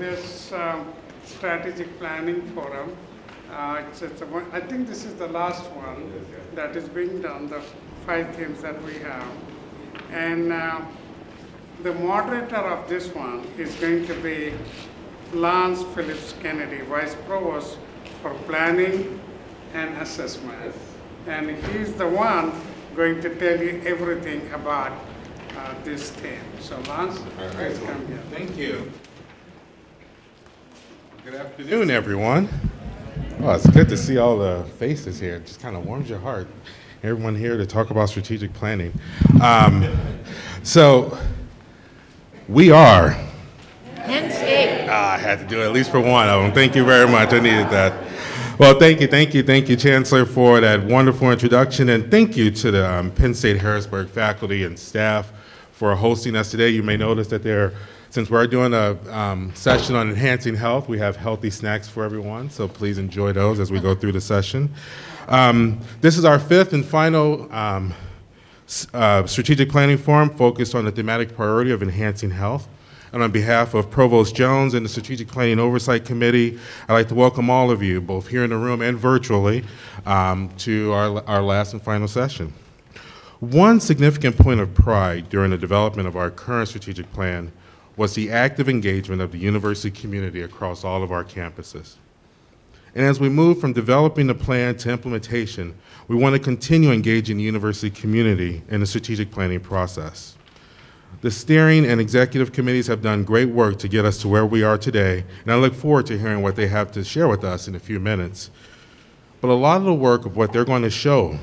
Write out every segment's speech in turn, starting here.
this strategic planning forum. I think this is the last one that is being done, the 5 themes that we have. And the moderator of this one is going to be Lance Phillips Kennedy, Vice Provost for Planning and Assessment. And he's the one going to tell you everything about this theme. So Lance, please come here. Thank you. Good afternoon, everyone. Oh, it's good to see all the faces here. It just kind of warms your heart. Everyone here to talk about strategic planning. So we are. Penn State. I had to do it at least for one of them. Thank you very much. I needed that. Well, thank you, Chancellor, for that wonderful introduction, and thank you to the Penn State Harrisburg faculty and staff for hosting us today. You may notice that since we're doing a session on enhancing health, we have healthy snacks for everyone, so please enjoy those as we go through the session. This is our 5th and final strategic planning forum focused on the thematic priority of enhancing health. And on behalf of Provost Jones and the Strategic Planning Oversight Committee, I'd like to welcome all of you, both here in the room and virtually, to our last and final session. One significant point of pride during the development of our current strategic plan was the active engagement of the university community across all of our campuses. And as we move from developing the plan to implementation, we want to continue engaging the university community in the strategic planning process. The steering and executive committees have done great work to get us to where we are today, and I look forward to hearing what they have to share with us in a few minutes. But a lot of the work of what they're going to show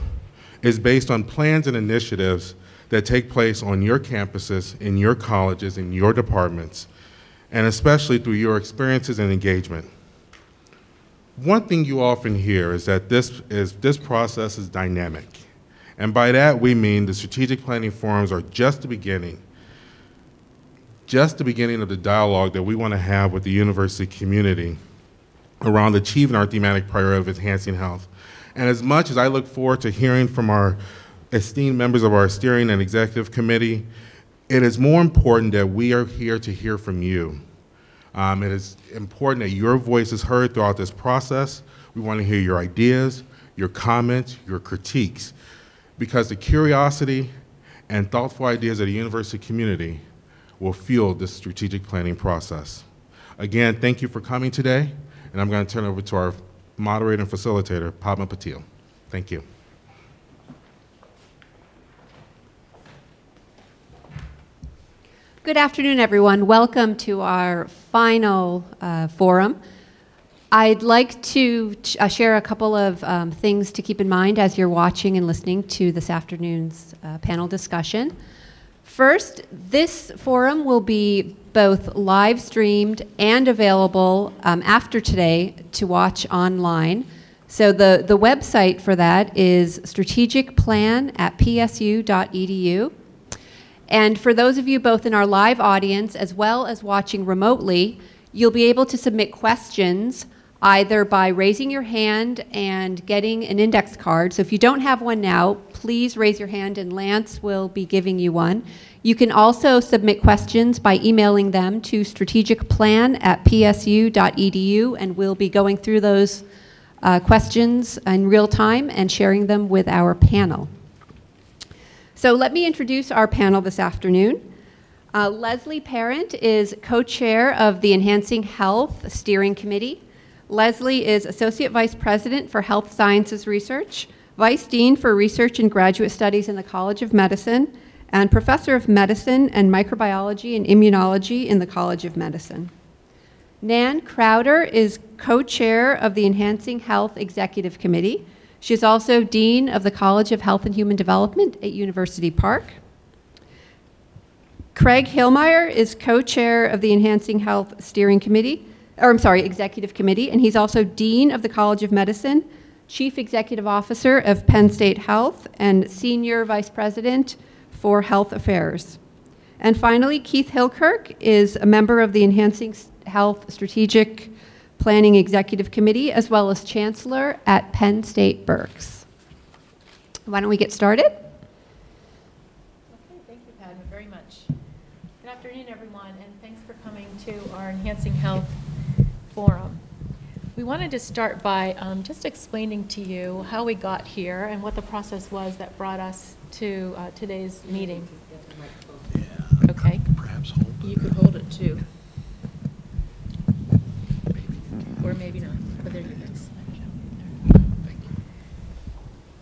is based on plans and initiatives that take place on your campuses, in your colleges, in your departments, and especially through your experiences and engagement. One thing you often hear is that this process is dynamic. And by that we mean the strategic planning forums are just the beginning of the dialogue that we want to have with the university community around achieving our thematic priority of enhancing health. And as much as I look forward to hearing from our esteemed members of our steering and executive committee, it is more important that we are here to hear from you. It is important that your voice is heard throughout this process. We want to hear your ideas, your comments, your critiques, because the curiosity and thoughtful ideas of the university community will fuel this strategic planning process. Again, thank you for coming today, and I'm going to turn it over to our moderator and facilitator, Padma Patil. Thank you. Good afternoon, everyone. Welcome to our final forum. I'd like to share a couple of things to keep in mind as you're watching and listening to this afternoon's panel discussion. First, this forum will be both live streamed and available after today to watch online. So the website for that is strategicplan@psu.edu. And for those of you both in our live audience as well as watching remotely, you'll be able to submit questions either by raising your hand and getting an index card. So if you don't have one now, please raise your hand and Lance will be giving you one. You can also submit questions by emailing them to strategicplan@psu.edu, and we'll be going through those questions in real time and sharing them with our panel. So let me introduce our panel this afternoon. Leslie Parent is co-chair of the Enhancing Health Steering Committee. Leslie is Associate Vice President for Health Sciences Research, Vice Dean for Research and Graduate Studies in the College of Medicine, and Professor of Medicine and Microbiology and Immunology in the College of Medicine. Nan Crowder is co-chair of the Enhancing Health Executive Committee. She is also Dean of the College of Health and Human Development at University Park. Craig Hillmeyer is co-chair of the Enhancing Health Executive Committee, and he's also Dean of the College of Medicine, Chief Executive Officer of Penn State Health, and Senior Vice President for Health Affairs. And finally, Keith Hilkirk is a member of the Enhancing Health Strategic Planning Executive Committee, as well as Chancellor at Penn State Berks. Why don't we get started? Okay, thank you, Padma, very much. Good afternoon, everyone. everyone, and thanks for coming to our Enhancing Health Forum. We wanted to start by just explaining to you how we got here and what the process was that brought us to today's meeting. Yeah. Okay. Perhaps hold it. You could hold it too, Or maybe not. but there you go. Thank you.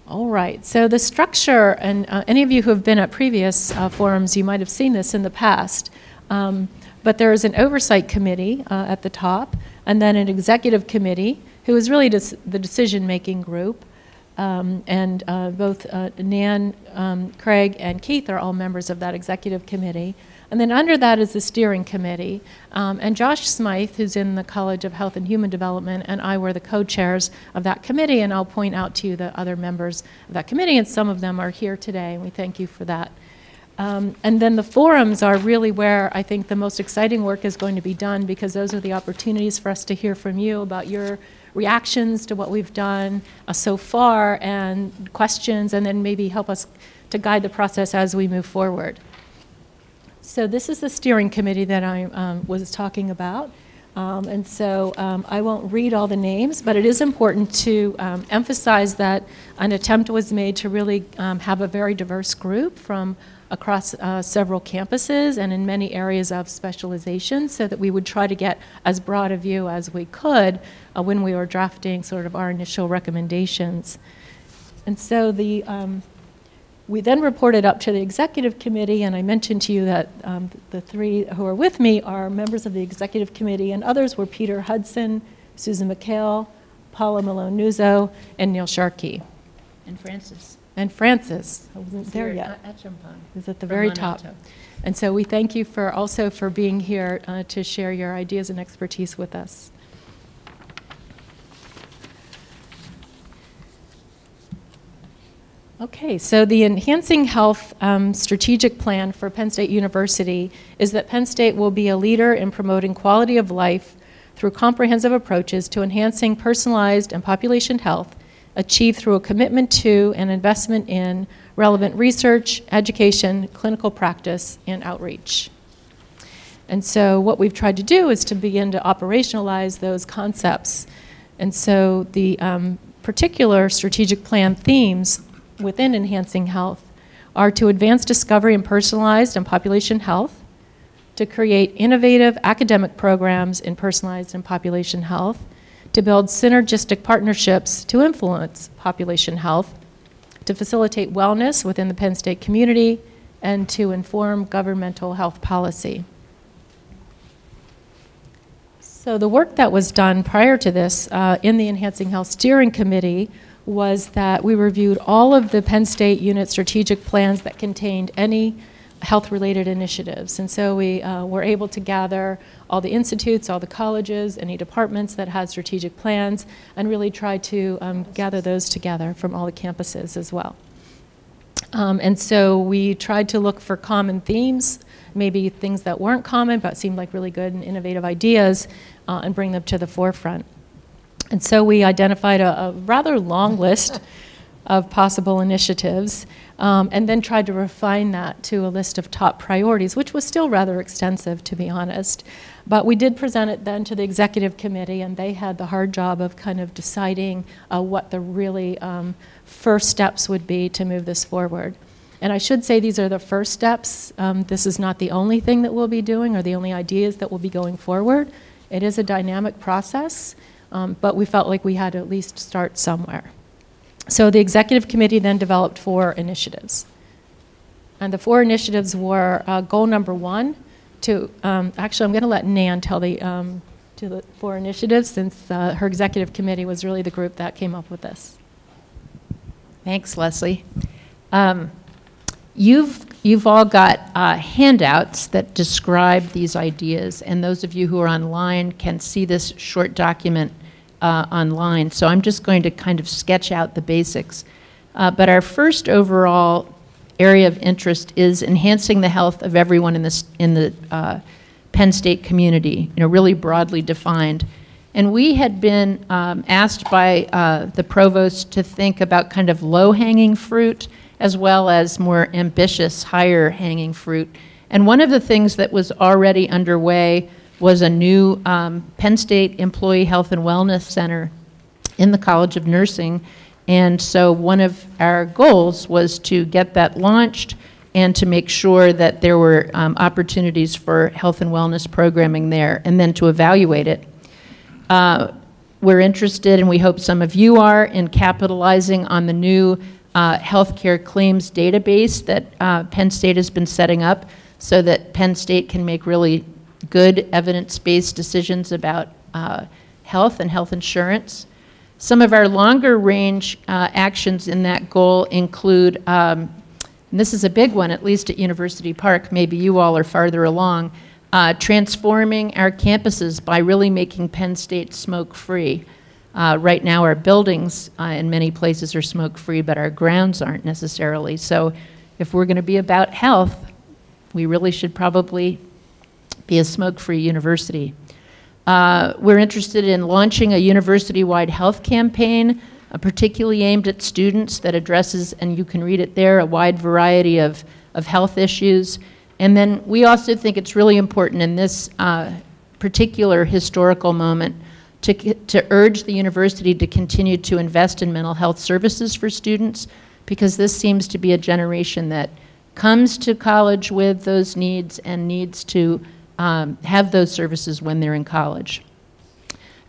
All right, so the structure, and any of you who have been at previous forums, you might have seen this in the past, but there is an oversight committee at the top, and then an executive committee, who is really the decision-making group, and both Nan, Craig, and Keith are all members of that executive committee. And then under that is the steering committee. And Josh Smythe, who's in the College of Health and Human Development, and I were the co-chairs of that committee, and I'll point out to you the other members of that committee, and some of them are here today, and we thank you for that. And then the forums are really where I think the most exciting work is going to be done, because those are the opportunities for us to hear from you about your reactions to what we've done so far, and questions, and then maybe help us to guide the process as we move forward. So this is the steering committee that I was talking about. And so I won't read all the names, but it is important to emphasize that an attempt was made to really have a very diverse group from across several campuses and in many areas of specialization, so that we would try to get as broad a view as we could when we were drafting sort of our initial recommendations. And so we then reported up to the executive committee, and I mentioned to you that the three who are with me are members of the executive committee, and others were Peter Hudson, Susan McHale, Paula Malone-Nuzzo, and Neil Sharkey. And Francis. And Francis, I wasn't there yet. Is at the very top. And so we thank you also for being here to share your ideas and expertise with us. Okay, so the Enhancing Health strategic plan for Penn State University is that Penn State will be a leader in promoting quality of life through comprehensive approaches to enhancing personalized and population health, achieved through a commitment to and investment in relevant research, education, clinical practice, and outreach. And so what we've tried to do is to begin to operationalize those concepts. And so the particular strategic plan themes within Enhancing Health are to advance discovery in personalized and population health, to create innovative academic programs in personalized and population health, to build synergistic partnerships to influence population health, to facilitate wellness within the Penn State community, and to inform governmental health policy. So the work that was done prior to this in the Enhancing Health Steering Committee was that we reviewed all of the Penn State unit strategic plans that contained any health-related initiatives. And so we were able to gather all the institutes, all the colleges, any departments that had strategic plans, and really try to gather those together from all the campuses as well. And so we tried to look for common themes, maybe things that weren't common but seemed like really good and innovative ideas, and bring them to the forefront. And so we identified a rather long list of possible initiatives, and then tried to refine that to a list of top priorities, which was still rather extensive, to be honest. But we did present it then to the executive committee, and they had the hard job of kind of deciding what the really first steps would be to move this forward. And I should say these are the first steps. This is not the only thing that we'll be doing or the only ideas that will be going forward. It is a dynamic process. But we felt like we had to at least start somewhere. So the executive committee then developed 4 initiatives. And the 4 initiatives were goal number 1 to, actually I'm going to let Nan tell to the 4 initiatives, since her executive committee was really the group that came up with this. Thanks, Leslie. You've all got handouts that describe these ideas, and those of you who are online can see this short document online. So I'm just going to kind of sketch out the basics. But our first overall area of interest is enhancing the health of everyone in the Penn State community, really broadly defined. And we had been asked by the provost to think about kind of low-hanging fruit as well as more ambitious, higher-hanging fruit. And one of the things that was already underway was a new Penn State Employee Health and Wellness Center in the College of Nursing. And so one of our goals was to get that launched and to make sure that there were opportunities for health and wellness programming there, and then to evaluate it. We're interested, and we hope some of you are, in capitalizing on the new healthcare claims database that Penn State has been setting up so that Penn State can make really good evidence-based decisions about health and health insurance. Some of our longer range actions in that goal include, and this is a big one, at least at University Park, maybe you all are farther along, transforming our campuses by really making Penn State smoke-free. Right now our buildings in many places are smoke-free, but our grounds aren't necessarily. So if we're going to be about health, we really should probably be a smoke-free university. We're interested in launching a university-wide health campaign, particularly aimed at students, that addresses, and you can read it there, a wide variety of health issues. And then we also think it's really important in this particular historical moment to urge the university to continue to invest in mental health services for students, because this seems to be a generation that comes to college with those needs and needs to have those services when they're in college.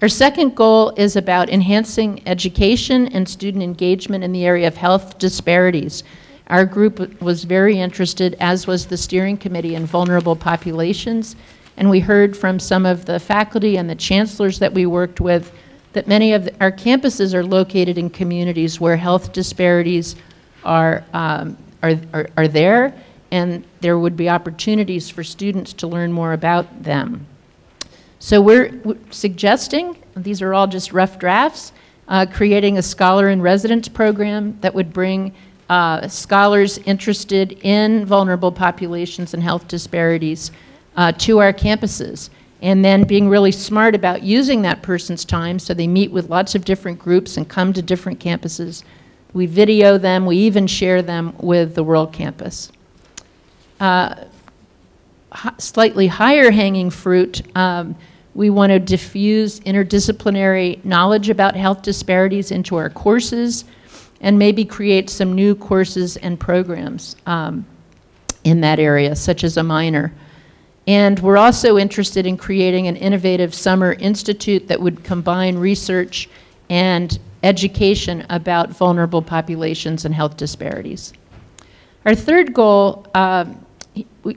Our second goal is about enhancing education and student engagement in the area of health disparities. Our group was very interested, as was the steering committee, in vulnerable populations, and we heard from some of the faculty and the chancellors that we worked with that many of our campuses are located in communities where health disparities are there, and there would be opportunities for students to learn more about them. So we're suggesting, these are all just rough drafts, creating a scholar in residence program that would bring scholars interested in vulnerable populations and health disparities to our campuses, and then being really smart about using that person's time, so they meet with lots of different groups and come to different campuses. We video them, we even share them with the World Campus. Slightly higher hanging fruit, we want to diffuse interdisciplinary knowledge about health disparities into our courses, and maybe create some new courses and programs in that area, such as a minor. And we're also interested in creating an innovative summer institute that would combine research and education about vulnerable populations and health disparities. Our third goal,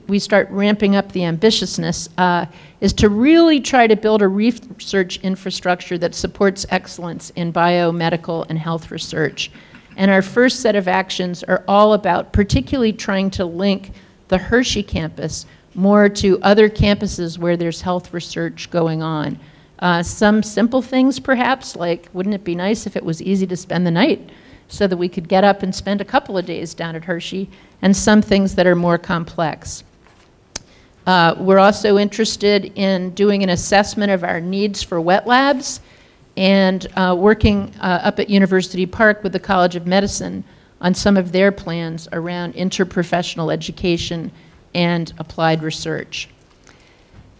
we start ramping up the ambitiousness, is to really try to build a research infrastructure that supports excellence in biomedical and health research. And our first set of actions are all about particularly trying to link the Hershey campus more to other campuses where there's health research going on. Some simple things perhaps, like wouldn't it be nice if it was easy to spend the night so that we could get up and spend a couple of days down at Hershey, and some things that are more complex. We're also interested in doing an assessment of our needs for wet labs, and working up at University Park with the College of Medicine on some of their plans around interprofessional education and applied research.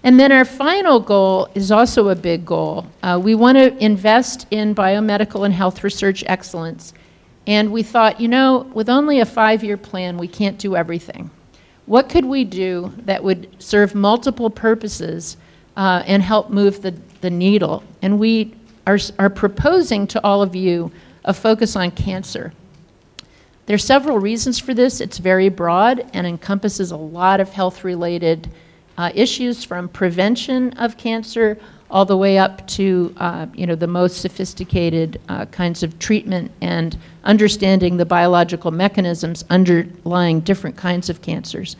And then our final goal is also a big goal. We want to invest in biomedical and health research excellence. And we thought, you know, with only a 5-year plan, we can't do everything. What could we do that would serve multiple purposes and help move the needle? And we are proposing to all of you a focus on cancer. There are several reasons for this. It's very broad and encompasses a lot of health-related issues, from prevention of cancer all the way up to the most sophisticated kinds of treatment and understanding the biological mechanisms underlying different kinds of cancers.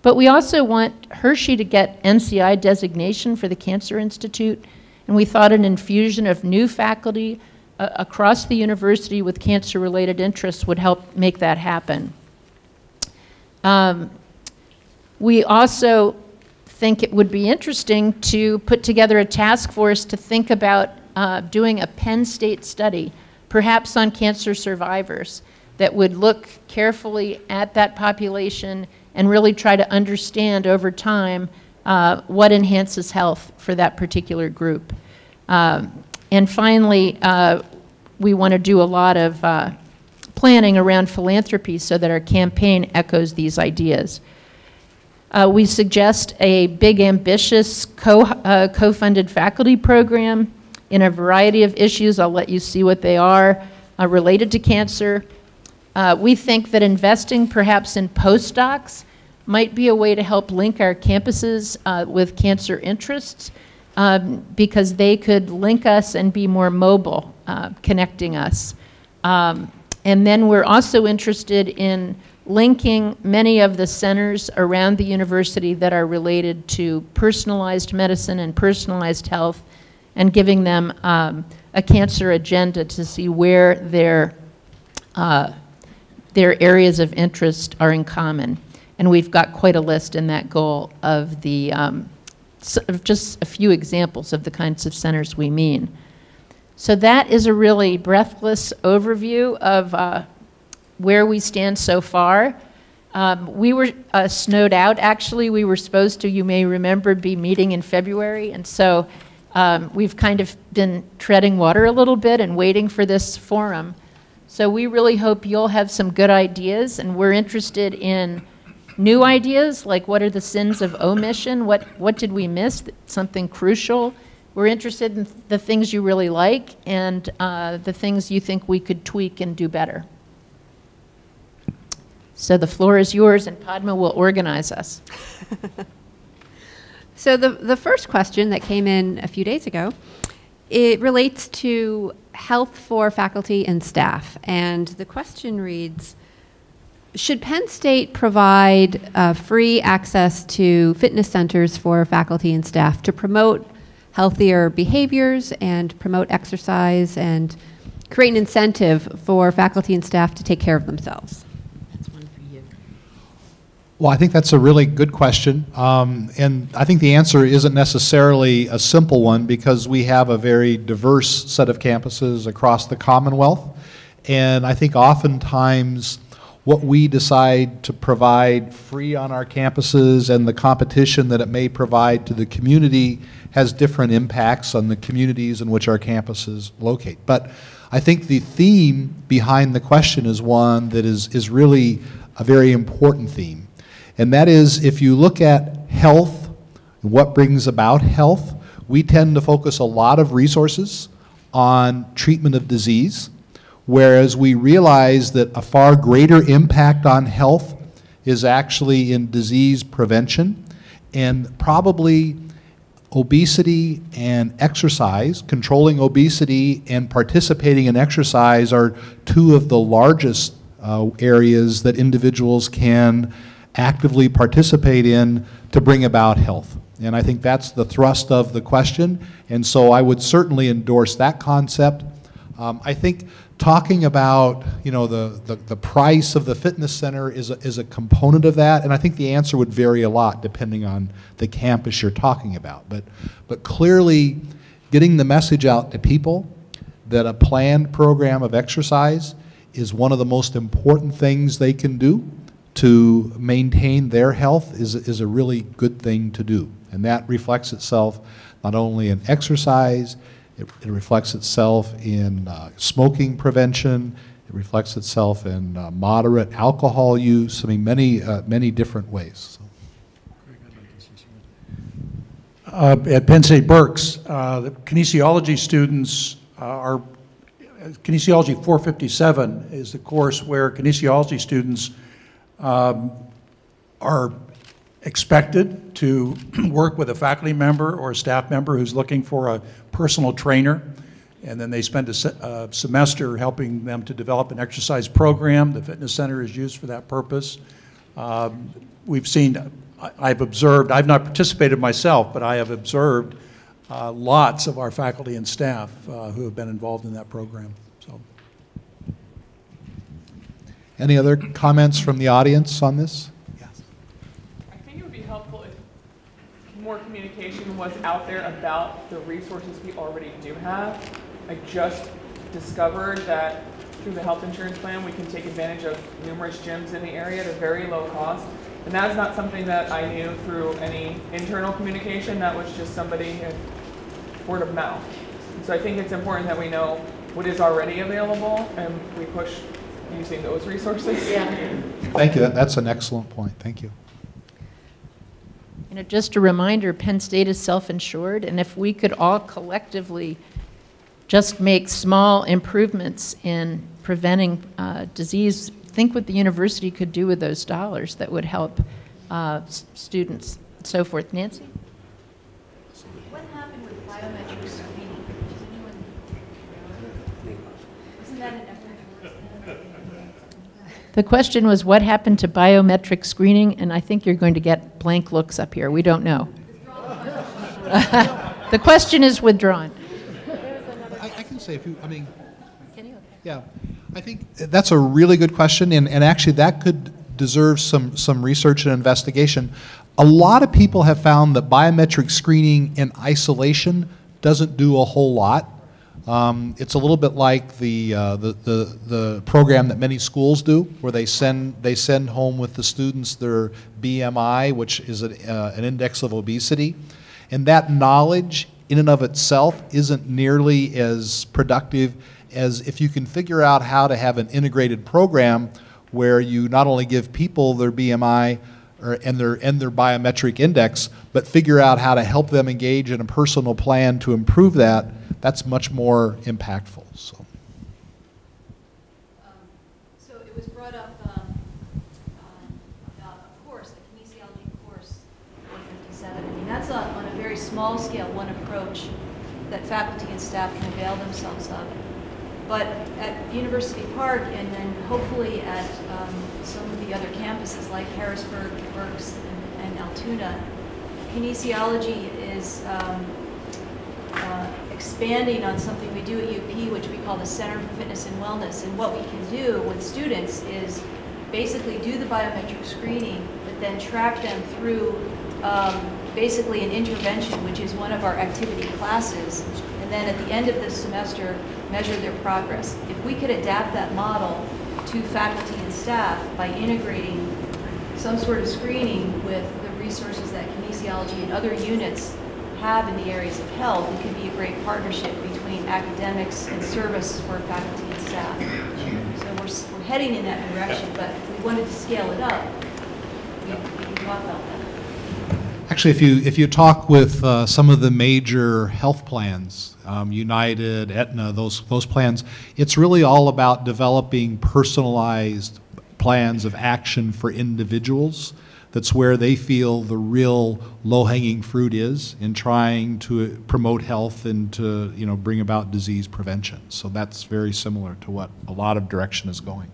But we also want Hershey to get NCI designation for the Cancer Institute, and we thought an infusion of new faculty across the university with cancer-related interests would help make that happen. We also think it would be interesting to put together a task force to think about doing a Penn State study, perhaps on cancer survivors, that would look carefully at that population and really try to understand over time what enhances health for that particular group. And finally, we want to do a lot of planning around philanthropy so that our campaign echoes these ideas. We suggest a big, ambitious, co-funded faculty program in a variety of issues. I'll let you see what they are related to cancer. We think that investing perhaps in postdocs might be a way to help link our campuses with cancer interests because they could link us and be more mobile, connecting us. And then we're also interested in linking many of the centers around the university that are related to personalized medicine and personalized health and giving them a cancer agenda to see where their areas of interest are in common. And we've got quite a list in that goal of the of just a few examples of the kinds of centers we mean. So that is a really breathless overview of where we stand so far. We were snowed out, actually. We were supposed to, you may remember, be meeting in February, and so we've kind of been treading water a little bit and waiting for this forum. So we really hope you'll have some good ideas, and we're interested in new ideas, like what are the sins of omission? What did we miss? Something crucial. We're interested in the things you really like and the things you think we could tweak and do better. So the floor is yours, and Padma will organize us. So the first question that came in a few days ago, it relates to health for faculty and staff. And the question reads, should Penn State provide free access to fitness centers for faculty and staff to promote healthier behaviors and promote exercise and create an incentive for faculty and staff to take care of themselves? That's one for you. Well, I think that's a really good question. And I think the answer isn't necessarily a simple one because we have a very diverse set of campuses across the Commonwealth. And I think oftentimes what we decide to provide free on our campuses and the competition that it may provide to the community has different impacts on the communities in which our campuses locate. But I think the theme behind the question is one that is really a very important theme. And that is, if you look at health, what brings about health, we tend to focus a lot of resources on treatment of disease, whereas we realize that a far greater impact on health is actually in disease prevention, and probably obesity and exercise, controlling obesity and participating in exercise are two of the largest areas that individuals can actively participate in to bring about health. And I think that's the thrust of the question, and so I would certainly endorse that concept. I think talking about, you know, the price of the fitness center is a component of that, and I think the answer would vary a lot depending on the campus you're talking about. But clearly, getting the message out to people that a planned program of exercise is one of the most important things they can do to maintain their health is a really good thing to do, and that reflects itself not only in exercise. It reflects itself in smoking prevention. It reflects itself in moderate alcohol use. I mean, many different ways. At Penn State Berks, the kinesiology students are, Kinesiology 457 is the course where kinesiology students are expected to work with a faculty member or a staff member who's looking for a personal trainer, and then they spend a semester helping them to develop an exercise program. The fitness center is used for that purpose. We've seen, I've observed, I've not participated myself, but I have observed lots of our faculty and staff who have been involved in that program. So, any other comments from the audience on this? More communication was out there about the resources we already do have. I just discovered that through the health insurance plan, we can take advantage of numerous gyms in the area at a very low cost. And that's not something that I knew through any internal communication. That was just somebody word of mouth. And so I think it's important that we know what is already available and we push using those resources. Yeah. Thank you. That's an excellent point. Thank you. You know, just a reminder, Penn State is self-insured, and if we could all collectively just make small improvements in preventing disease, think what the university could do with those dollars that would help students and so forth. Nancy? What happened with biometric screening? Does anyone know? Wasn't that an effort? The question was, what happened to biometric screening? And I think you're going to get blank looks up here. We don't know. The question is withdrawn. I can say a few, I mean, yeah, I think that's a really good question, and actually that could deserve some research and investigation. A lot of people have found that biometric screening in isolation doesn't do a whole lot. It's a little bit like the program that many schools do, where they send home with the students their BMI, which is an index of obesity, and that knowledge in and of itself isn't nearly as productive as if you can figure out how to have an integrated program where you not only give people their BMI and their biometric index, but figure out how to help them engage in a personal plan to improve that. That's much more impactful. So It was brought up about a course, a kinesiology course, 457. I mean, that's on a very small scale, one approach that faculty and staff can avail themselves of. But at University Park, and then hopefully at some of the other campuses like Harrisburg, Berks, and Altoona, kinesiology is expanding on something we do at UP, which we call the Center for Fitness and Wellness. And what we can do with students is basically do the biometric screening, but then track them through basically an intervention, which is one of our activity classes. And then at the end of this semester, measure their progress. If we could adapt that model to faculty and staff by integrating some sort of screening with the resources that kinesiology and other units have in the areas of health, it could be a great partnership between academics and service for faculty and staff. So we're heading in that direction, but if we wanted to scale it up, we can talk about that. actually, if you talk with some of the major health plans, United, Aetna, those plans, it's really all about developing personalized plans of action for individuals. That's where they feel the real low-hanging fruit is in trying to promote health and to, you know, bring about disease prevention. So that's very similar to what a lot of direction is going.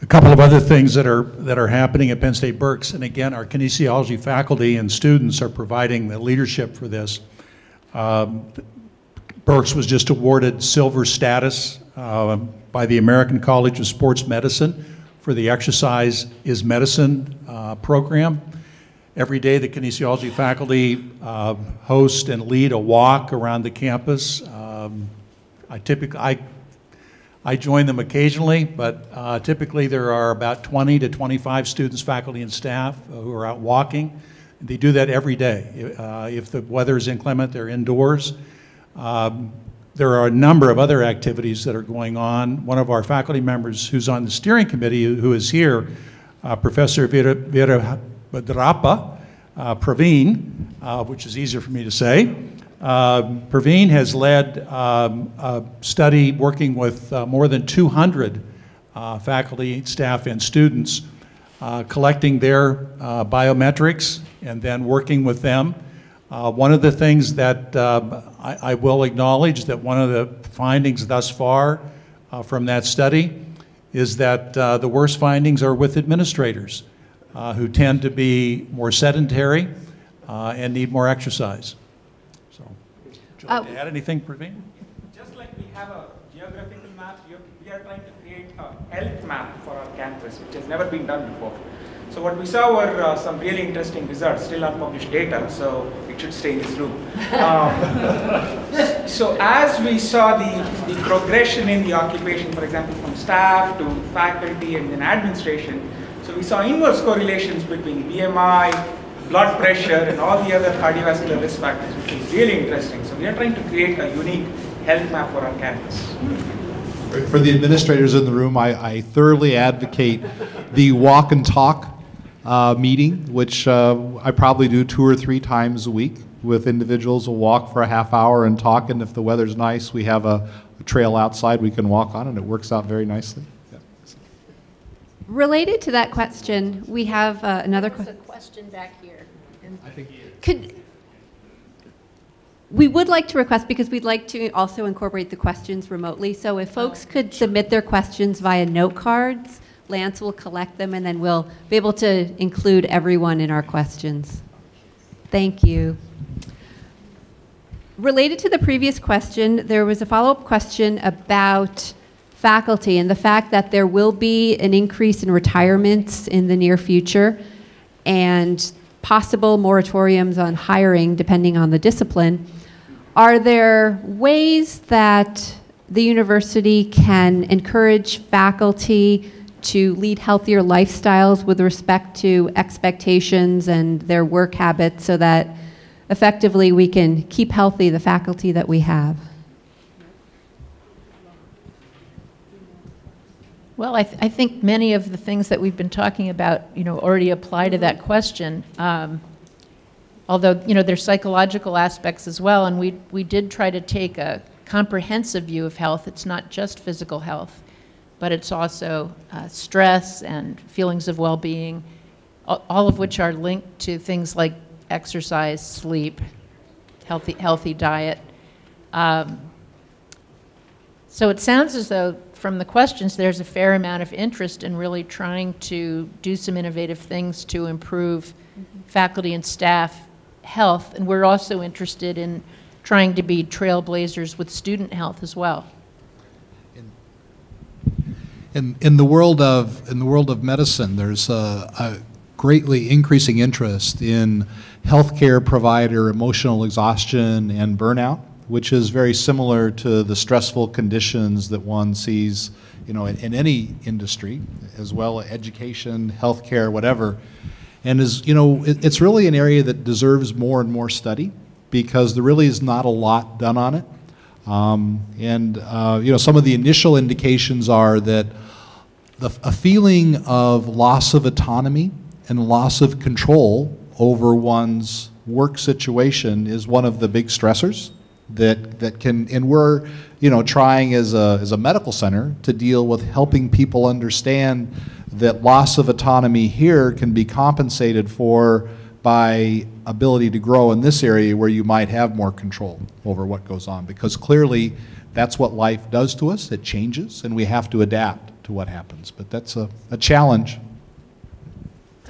A couple of other things that are happening at Penn State Berks, and again, our kinesiology faculty and students are providing the leadership for this. Berks was just awarded silver status by the American College of Sports Medicine for the Exercise is Medicine program. Every day the kinesiology faculty host and lead a walk around the campus. I join them occasionally, but typically there are about 20 to 25 students, faculty, and staff who are out walking. They do that every day. If the weather is inclement, they're indoors. There are a number of other activities that are going on. One of our faculty members who's on the steering committee, who is here, Professor Veerabhadrappa, Praveen, which is easier for me to say. Praveen has led a study working with more than 200 faculty, staff, and students, collecting their biometrics and then working with them. One of the things that I will acknowledge that one of the findings thus far from that study is that the worst findings are with administrators who tend to be more sedentary and need more exercise. So, would you like to add anything, Praveen? Just like we have a geographical map, we are trying to create a health map for our campus, which has never been done before. So what we saw were some really interesting results, still unpublished data, so it should stay in this room. So as we saw the progression in the occupation, for example, from staff to faculty and then administration, so So we saw inverse correlations between BMI, blood pressure, and all the other cardiovascular risk factors, which is really interesting. So we are trying to create a unique health map for our campus. For the administrators in the room, I thoroughly advocate the walk and talk meeting, which I probably do 2 or 3 times a week with individuals. We'll walk for a half hour and talk, and if the weather's nice, we have a trail outside we can walk on, and it works out very nicely. Yeah. Related to that question, we have another question. There's a question back here. We would like to request, because we'd like to also incorporate the questions remotely, so if folks could submit their questions via note cards, Lance will collect them, and then we'll be able to include everyone in our questions. Thank you. Related to the previous question, there was a follow-up question about faculty and the fact that there will be an increase in retirements in the near future and possible moratoriums on hiring depending on the discipline. Are there ways that the university can encourage faculty to lead healthier lifestyles with respect to expectations and their work habits so that effectively we can keep healthy the faculty that we have? Well, I think many of the things that we've been talking about, already apply to that question. Although, there's psychological aspects as well, and we did try to take a comprehensive view of health. It's not just physical health, but it's also stress and feelings of well-being, all of which are linked to things like exercise, sleep, healthy diet. So it sounds as though from the questions there's a fair amount of interest in really trying to do some innovative things to improve faculty and staff health, and we're also interested in trying to be trailblazers with student health as well. In the world of medicine, there's a greatly increasing interest in healthcare provider emotional exhaustion and burnout, which is very similar to the stressful conditions that one sees, in any industry, as well as education, healthcare, whatever. And it's really an area that deserves more and more study because there really is not a lot done on it. Some of the initial indications are that a feeling of loss of autonomy and loss of control over one's work situation is one of the big stressors that can, and we're trying as a medical center to deal with helping people understand that loss of autonomy here can be compensated for by ability to grow in this area where you might have more control over what goes on, because clearly that's what life does to us. It changes and we have to adapt to what happens, but that's a challenge.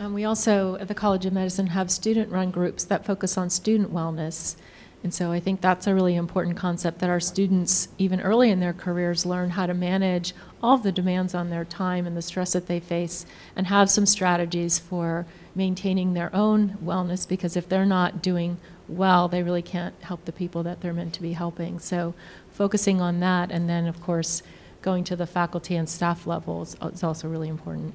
We also, at the College of Medicine, have student-run groups that focus on student wellness. And so I think that's a really important concept, that our students, even early in their careers, learn how to manage all of the demands on their time and the stress that they face, and have some strategies for maintaining their own wellness, because if they're not doing well, they really can't help the people that they're meant to be helping. So focusing on that, and then, of course, going to the faculty and staff levels is also really important.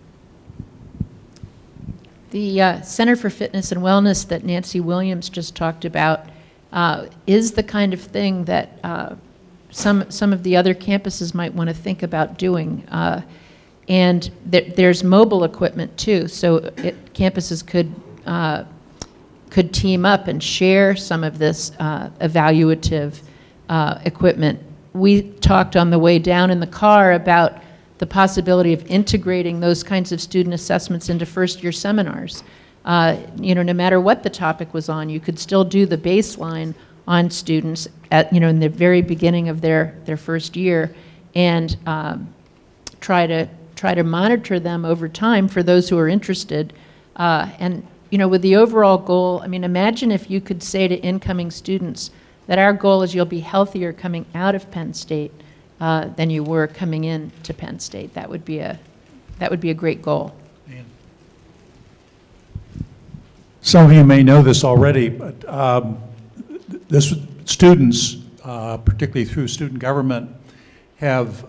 The Center for Fitness and Wellness that Nancy Williams just talked about is the kind of thing that some of the other campuses might want to think about doing. And there's mobile equipment too, so campuses could team up and share some of this evaluative equipment. We talked on the way down in the car about the possibility of integrating those kinds of student assessments into first-year seminars. No matter what the topic was on, you could still do the baseline on students at, in the very beginning of their first year, and try to monitor them over time for those who are interested. With the overall goal, imagine if you could say to incoming students that our goal is you'll be healthier coming out of Penn State than you were coming in to Penn State. That would be a great goal. Some of you may know this already, but students, particularly through student government, have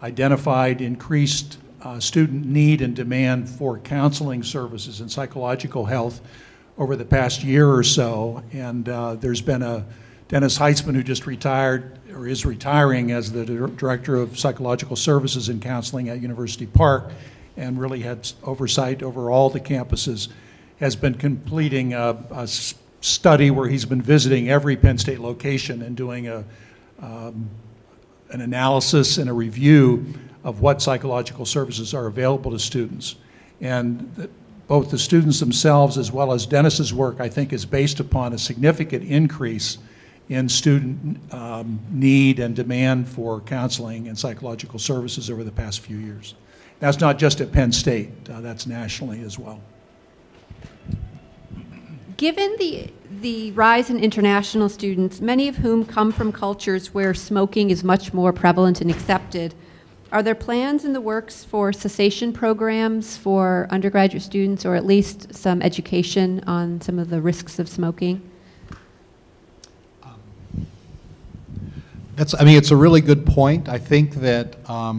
identified increased student need and demand for counseling services and psychological health over the past year or so. And there's been a Dennis Heitzman, who just retired or is retiring as the Director of Psychological Services and Counseling at University Park, and really had oversight over all the campuses, has been completing a study where he's been visiting every Penn State location and doing an analysis and a review of what psychological services are available to students. And both the students themselves as well as Dennis's work, I think, is based upon a significant increase in student need and demand for counseling and psychological services over the past few years. That's not just at Penn State, that's nationally as well. Given the rise in international students, many of whom come from cultures where smoking is much more prevalent and accepted, are there plans in the works for cessation programs for undergraduate students, or at least some education on some of the risks of smoking? I mean, it's a really good point. I think that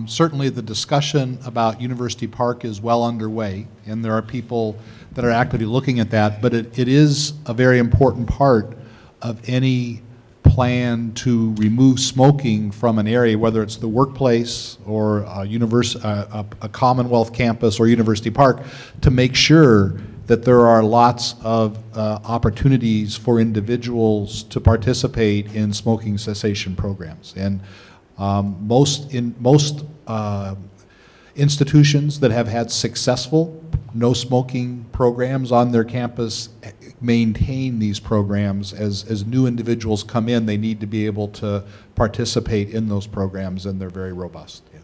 certainly the discussion about University Park is well underway, and there are people that are actively looking at that, but it is a very important part of any plan to remove smoking from an area, whether it's the workplace or a Commonwealth campus or University Park, to make sure that there are lots of opportunities for individuals to participate in smoking cessation programs. And most institutions that have had successful no smoking programs on their campus maintain these programs. As new individuals come in, they need to be able to participate in those programs, and they're very robust. Yes.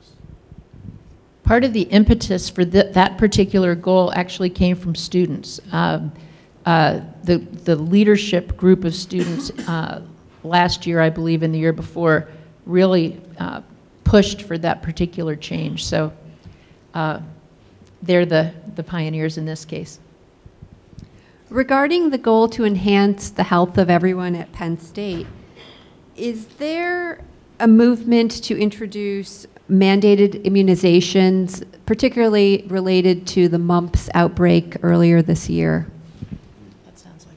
Part of the impetus for that particular goal actually came from students. The leadership group of students last year, I believe, and the year before, really pushed for that particular change. So they're the pioneers in this case. Regarding the goal to enhance the health of everyone at Penn State, is there a movement to introduce mandated immunizations, particularly related to the mumps outbreak earlier this year? That sounds like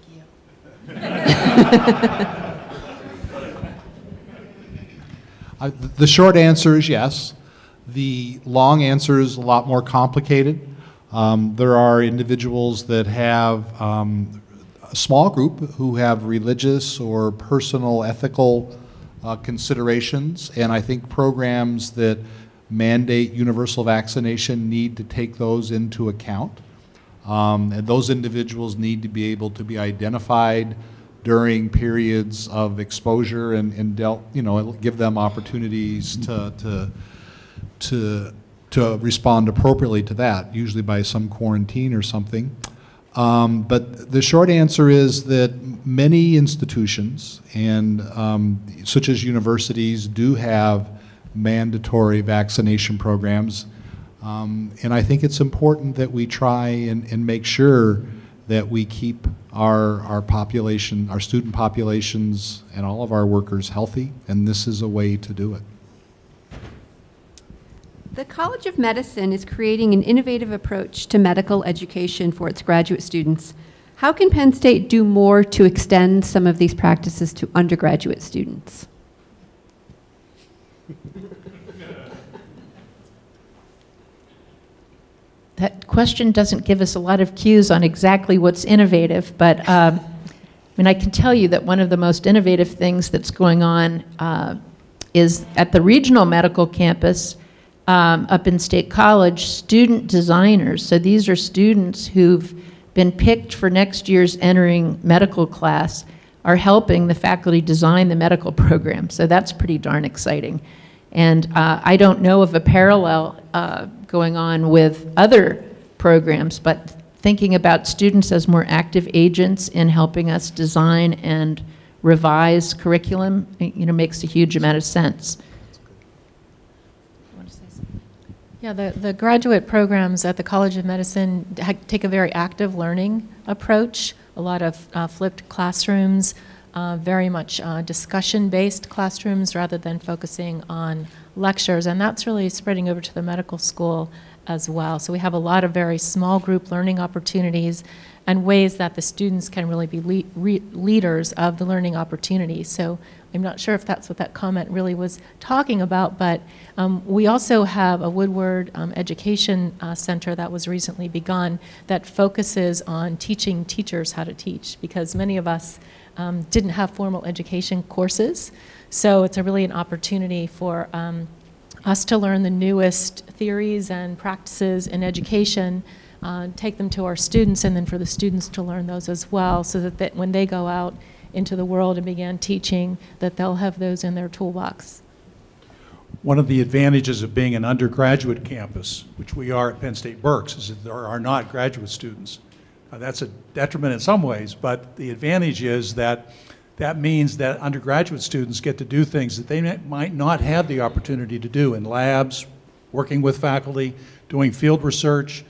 you. The short answer is yes. The long answer is a lot more complicated. There are individuals that have a small group who have religious or personal ethical considerations, and I think programs that mandate universal vaccination need to take those into account. And those individuals need to be able to be identified during periods of exposure and give them opportunities to respond appropriately to that, usually by some quarantine or something. But the short answer is that many institutions, and such as universities, do have mandatory vaccination programs. And I think it's important that we try and make sure that we keep our population, our student populations, and all of our workers healthy, and this is a way to do it. The College of Medicine is creating an innovative approach to medical education for its graduate students. How can Penn State do more to extend some of these practices to undergraduate students? That question doesn't give us a lot of cues on exactly what's innovative, but I mean, I can tell you that one of the most innovative things that's going on is at the regional medical campus up in State College, student designers. So these are students who've been picked for next year's entering medical class are helping the faculty design the medical program. So that's pretty darn exciting. And I don't know of a parallel going on with other programs, but thinking about students as more active agents in helping us design and revise curriculum, makes a huge amount of sense. Yeah, the graduate programs at the College of Medicine take a very active learning approach, a lot of flipped classrooms, very much discussion-based classrooms rather than focusing on lectures, and that's really spreading over to the medical school as well. So we have a lot of very small group learning opportunities and ways that the students can really be leaders of the learning opportunities. So I'm not sure if that's what that comment really was talking about, but we also have a Woodward Education Center that was recently begun that focuses on teaching teachers how to teach, because many of us didn't have formal education courses. So it's really an opportunity for us to learn the newest theories and practices in education, take them to our students, and then for the students to learn those as well, so that when they go out into the world and begin teaching, that they'll have those in their toolbox. One of the advantages of being an undergraduate campus, which we are at Penn State Berks, is that there are not graduate students. That's a detriment in some ways, but the advantage is that that means that undergraduate students get to do things that they might not have the opportunity to do in labs, working with faculty, doing field research,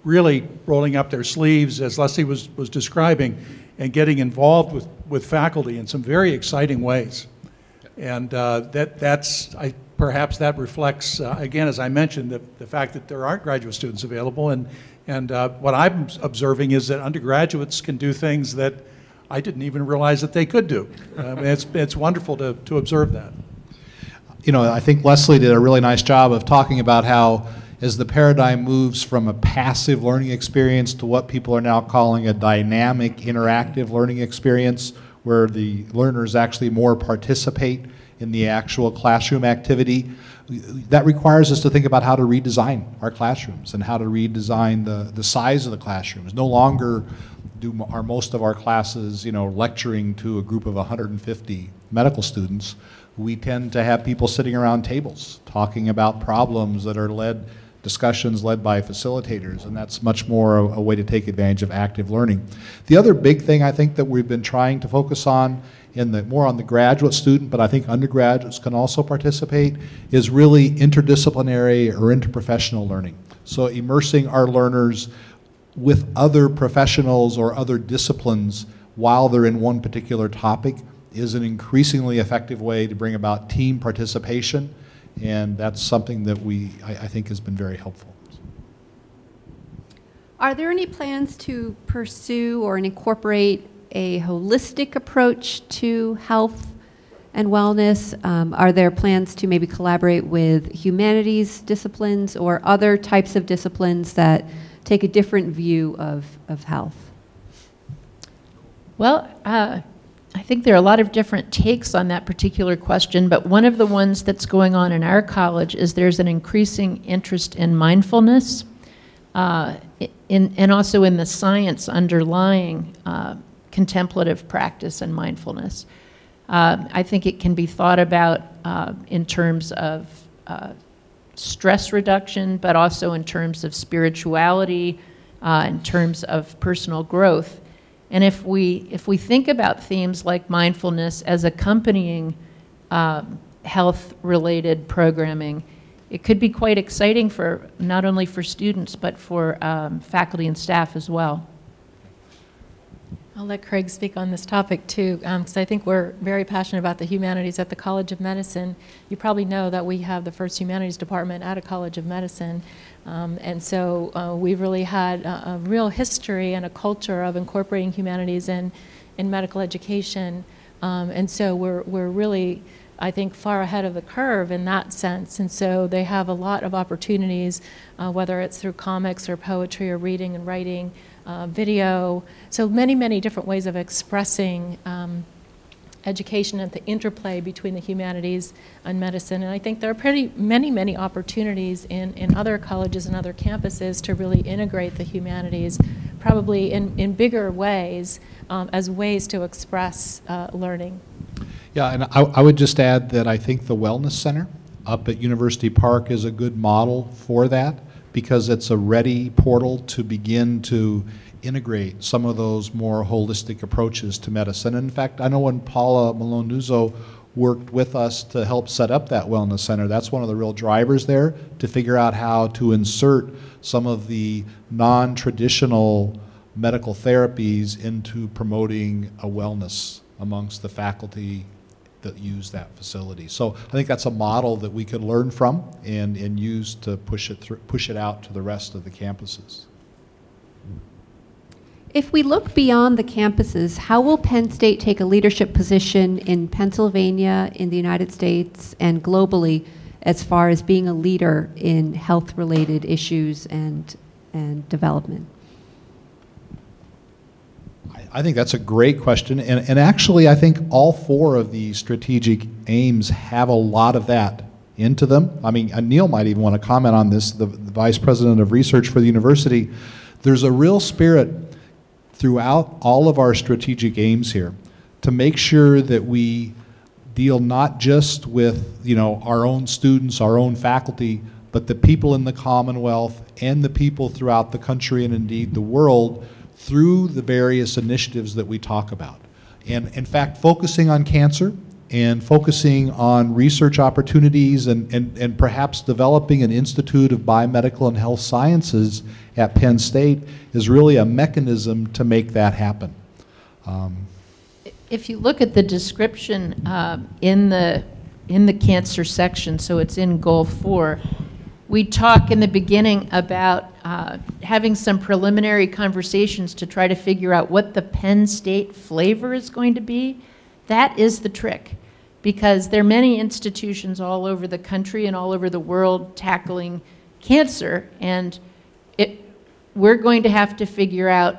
really rolling up their sleeves, as Leslie was describing, and getting involved with faculty in some very exciting ways. And perhaps that reflects, again, as I mentioned, the fact that there aren't graduate students available. And what I'm observing is that undergraduates can do things that I didn't even realize that they could do. It's wonderful to observe that. You know, I think Leslie did a really nice job of talking about how, as the paradigm moves from a passive learning experience to what people are now calling a dynamic, interactive learning experience, where the learners actually more participate in the actual classroom activity, that requires us to think about how to redesign our classrooms and how to redesign the size of the classrooms. No longer are most of our classes, lecturing to a group of 150 medical students. We tend to have people sitting around tables talking about problems that are discussions led by facilitators, and that's much more a way to take advantage of active learning. The other big thing I think that we've been trying to focus on, more on the graduate student, but I think undergraduates can also participate, is really interdisciplinary or interprofessional learning. So immersing our learners with other professionals or other disciplines while they're in one particular topic is an increasingly effective way to bring about team participation, and that's something that I think has been very helpful. Are there any plans to pursue or incorporate a holistic approach to health and wellness? Are there plans to maybe collaborate with humanities disciplines or other types of disciplines that take a different view of health? Well, I think there are a lot of different takes on that particular question, but one of the ones that's going on in our college is there's an increasing interest in mindfulness and also in the science underlying contemplative practice and mindfulness. I think it can be thought about in terms of stress reduction, but also in terms of spirituality, in terms of personal growth. And if we think about themes like mindfulness as accompanying health-related programming, it could be quite exciting for not only for students, but for faculty and staff as well. I'll let Craig speak on this topic too, because I think we're very passionate about the humanities at the College of Medicine. You probably know that we have the first humanities department at a College of Medicine, and so we've really had a real history and a culture of incorporating humanities in medical education, and so we're really, I think, far ahead of the curve in that sense. And so they have a lot of opportunities, whether it's through comics or poetry or reading and writing, video, so many different ways of expressing education and the interplay between the humanities and medicine. And I think there are many opportunities in other colleges and other campuses to really integrate the humanities, probably in bigger ways, as ways to express learning. Yeah, and I would just add that I think the Wellness Center up at University Park is a good model for that, because it's a ready portal to begin to integrate some of those more holistic approaches to medicine. In fact, I know when Paula Malone-Nuzzo worked with us to help set up that Wellness Center, that's one of the real drivers there, to figure out how to insert some of the non-traditional medical therapies into promoting a wellness amongst the faculty that use that facility. So I think that's a model that we could learn from and use to push it out to the rest of the campuses. If we look beyond the campuses, how will Penn State take a leadership position in Pennsylvania, in the United States, and globally as far as being a leader in health-related issues and development? I think that's a great question, and actually I think all 4 of the strategic aims have a lot of that into them. I mean, Neil might even want to comment on this, the Vice President of Research for the university. There's a real spirit throughout all of our strategic aims here to make sure that we deal not just with, you know, our own students, our own faculty, but the people in the Commonwealth and the people throughout the country and indeed the world through the various initiatives that we talk about. And in fact, focusing on cancer and focusing on research opportunities and perhaps developing an Institute of Biomedical and Health Sciences at Penn State is really a mechanism to make that happen. If you look at the description in the cancer section, so it's in Goal 4, we talk in the beginning about having some preliminary conversations to try to figure out what the Penn State flavor is going to be. That is the trick, because there are many institutions all over the country and all over the world tackling cancer, and we're going to have to figure out,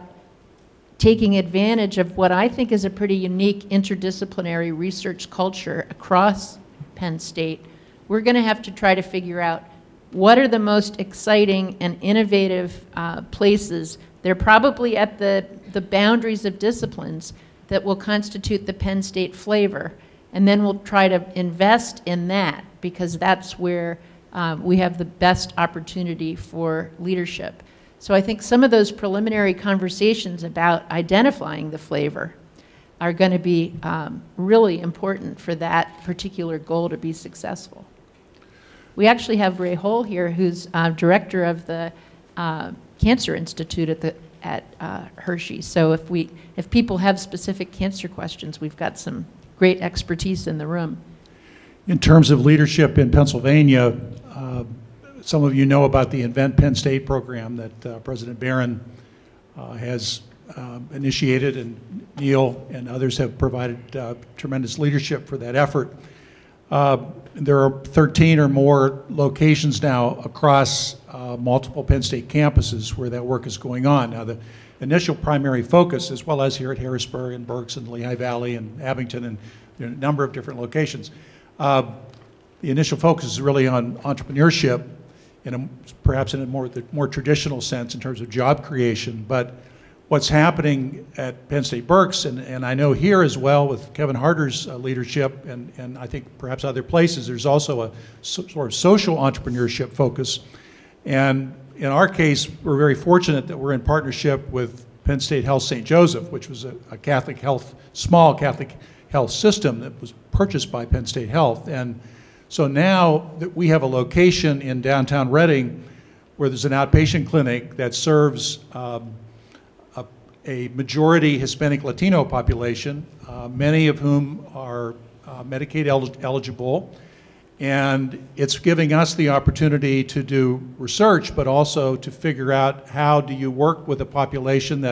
taking advantage of what I think is a pretty unique interdisciplinary research culture across Penn State, we're going to have to try to figure out what are the most exciting and innovative places. They're probably at the boundaries of disciplines that will constitute the Penn State flavor. And then we'll try to invest in that, because that's where we have the best opportunity for leadership. So I think some of those preliminary conversations about identifying the flavor are going to be really important for that particular goal to be successful. We actually have Ray Hole here, who's director of the Cancer Institute at Hershey. So if people have specific cancer questions, we've got some great expertise in the room. In terms of leadership in Pennsylvania, some of you know about the Invent Penn State program that President Barron has initiated, and Neil and others have provided tremendous leadership for that effort. There are 13 or more locations now across multiple Penn State campuses where that work is going on. Now, the initial primary focus, as well as here at Harrisburg and Berks and Lehigh Valley and Abington and a number of different locations, the initial focus is really on entrepreneurship, perhaps in a more traditional sense in terms of job creation. But what's happening at Penn State Berks, and I know here as well with Kevin Harder's leadership, and I think perhaps other places, there's also a sort of social entrepreneurship focus. And in our case, we're very fortunate that we're in partnership with Penn State Health St. Joseph, which was a Catholic health, small Catholic health system that was purchased by Penn State Health. And so now that we have a location in downtown Reading where there's an outpatient clinic that serves a majority Hispanic Latino population, many of whom are Medicaid eligible, and it's giving us the opportunity to do research, but also to figure out how do you work with a population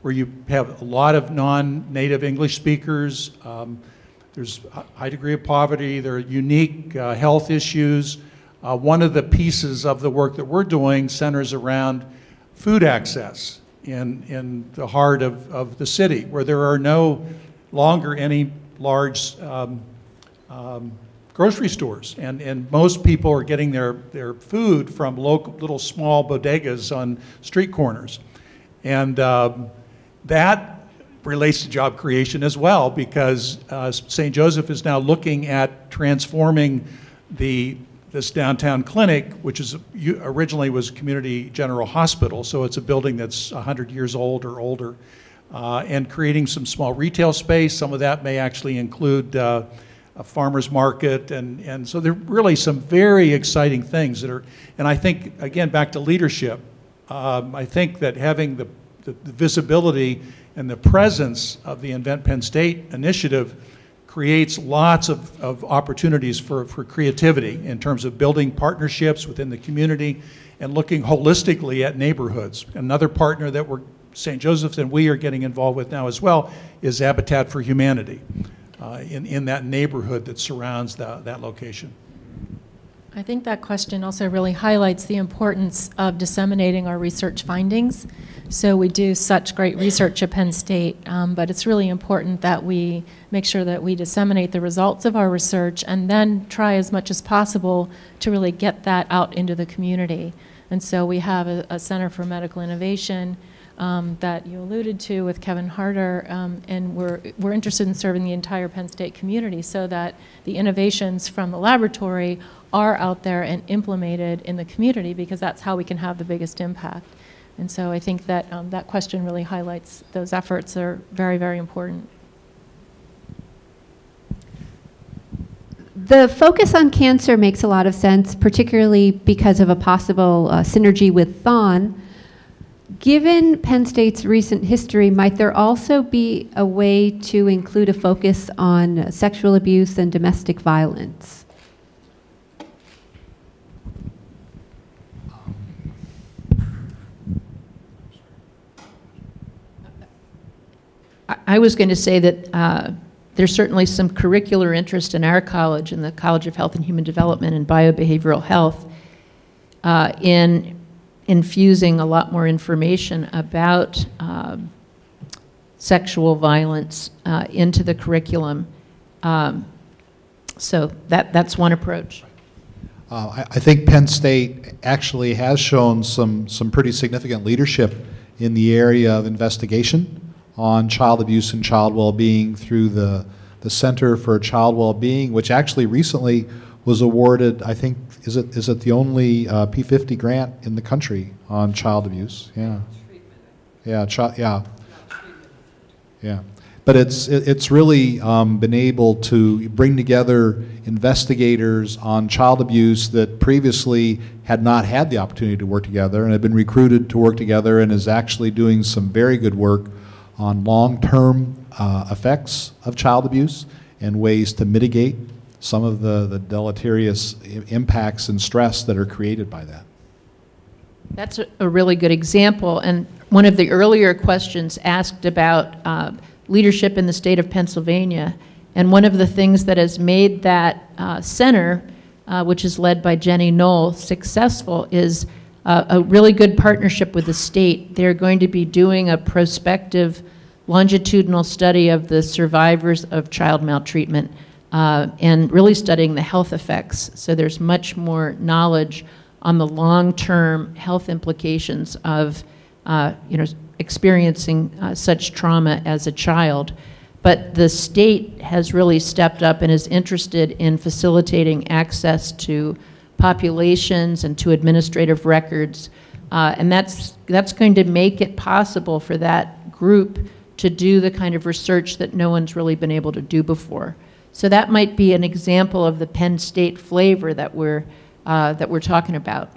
where you have a lot of non-native English speakers, there's a high degree of poverty, there are unique health issues. One of the pieces of the work that we're doing centers around food access in the heart of the city, where there are no longer any large grocery stores, and most people are getting their food from local little small bodegas on street corners. And that relates to job creation as well, because St. Joseph is now looking at transforming this downtown clinic, which originally was Community General Hospital, so it's a building that's 100 years old or older, and creating some small retail space. Some of that may actually include a farmer's market, and so there are really some very exciting things that are, and I think, again, back to leadership, I think that having the visibility and the presence of the Invent Penn State initiative creates lots of opportunities for creativity in terms of building partnerships within the community and looking holistically at neighborhoods. Another partner that St. Joseph's and we are getting involved with now as well is Habitat for Humanity in that neighborhood that surrounds that location. I think that question also really highlights the importance of disseminating our research findings. So we do such great research at Penn State, but it's really important that we make sure that we disseminate the results of our research and then try as much as possible to really get that out into the community. And so we have a Center for Medical Innovation that you alluded to with Kevin Harder, and we're interested in serving the entire Penn State community so that the innovations from the laboratory are out there and implemented in the community, because that's how we can have the biggest impact. And so I think that that question really highlights those efforts are very, very important. The focus on cancer makes a lot of sense, particularly because of a possible synergy with Thon. Given Penn State's recent history, might there also be a way to include a focus on sexual abuse and domestic violence? I was going to say that there's certainly some curricular interest in our college, in the College of Health and Human Development and Biobehavioral Health, in infusing a lot more information about sexual violence into the curriculum. So that's one approach. I think Penn State actually has shown some pretty significant leadership in the area of investigation on child abuse and child well-being through the Center for Child Well-Being, which actually recently was awarded, I think, is it the only P50 grant in the country on child abuse? Yeah. Yeah. But it's really been able to bring together investigators on child abuse that previously had not had the opportunity to work together and have been recruited to work together, and is actually doing some very good work on long-term effects of child abuse and ways to mitigate some of the deleterious impacts and stress that are created by that. That's a really good example. And one of the earlier questions asked about leadership in the state of Pennsylvania. And one of the things that has made that center, which is led by Jenny Knoll, successful is a really good partnership with the state. They're going to be doing a prospective longitudinal study of the survivors of child maltreatment and really studying the health effects. So there's much more knowledge on the long-term health implications of experiencing such trauma as a child. But the state has really stepped up and is interested in facilitating access to populations and to administrative records. And that's going to make it possible for that group to do the kind of research that no one's really been able to do before. So that might be an example of the Penn State flavor that we're talking about.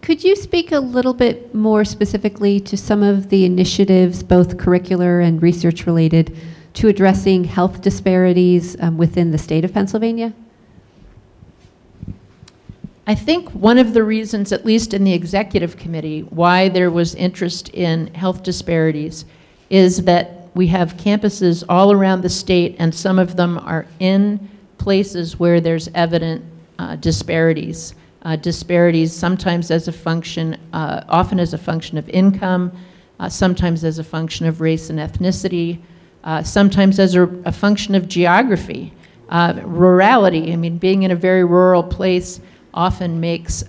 Could you speak a little bit more specifically to some of the initiatives, both curricular and research related, to addressing health disparities within the state of Pennsylvania? I think one of the reasons, at least in the executive committee, why there was interest in health disparities is that we have campuses all around the state, and some of them are in places where there's evident disparities. Disparities sometimes as a function, often as a function of income, sometimes as a function of race and ethnicity, sometimes as a function of geography. Rurality, I mean, being in a very rural place often makes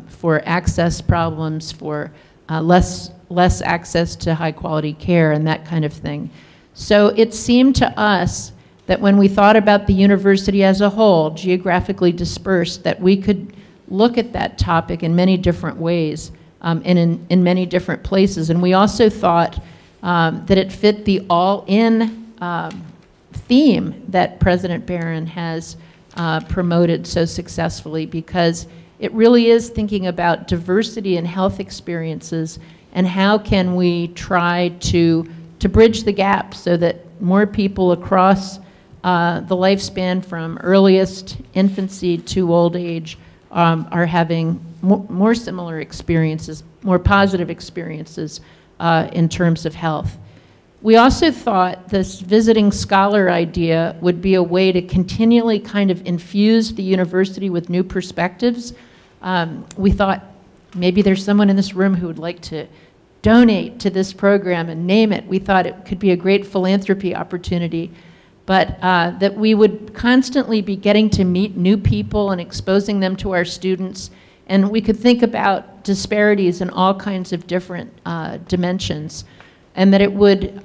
for access problems, for less access to high quality care and that kind of thing. So it seemed to us that when we thought about the university as a whole, geographically dispersed, that we could look at that topic in many different ways and in many different places. And we also thought that it fit the all-in theme that President Barron has promoted so successfully, because it really is thinking about diversity in health experiences and how can we try to bridge the gap so that more people across the lifespan from earliest infancy to old age are having more similar experiences, more positive experiences in terms of health. We also thought this visiting scholar idea would be a way to continually kind of infuse the university with new perspectives. We thought maybe there's someone in this room who would like to donate to this program and name it. We thought it could be a great philanthropy opportunity, but that we would constantly be getting to meet new people and exposing them to our students, and we could think about disparities in all kinds of different dimensions, and that it would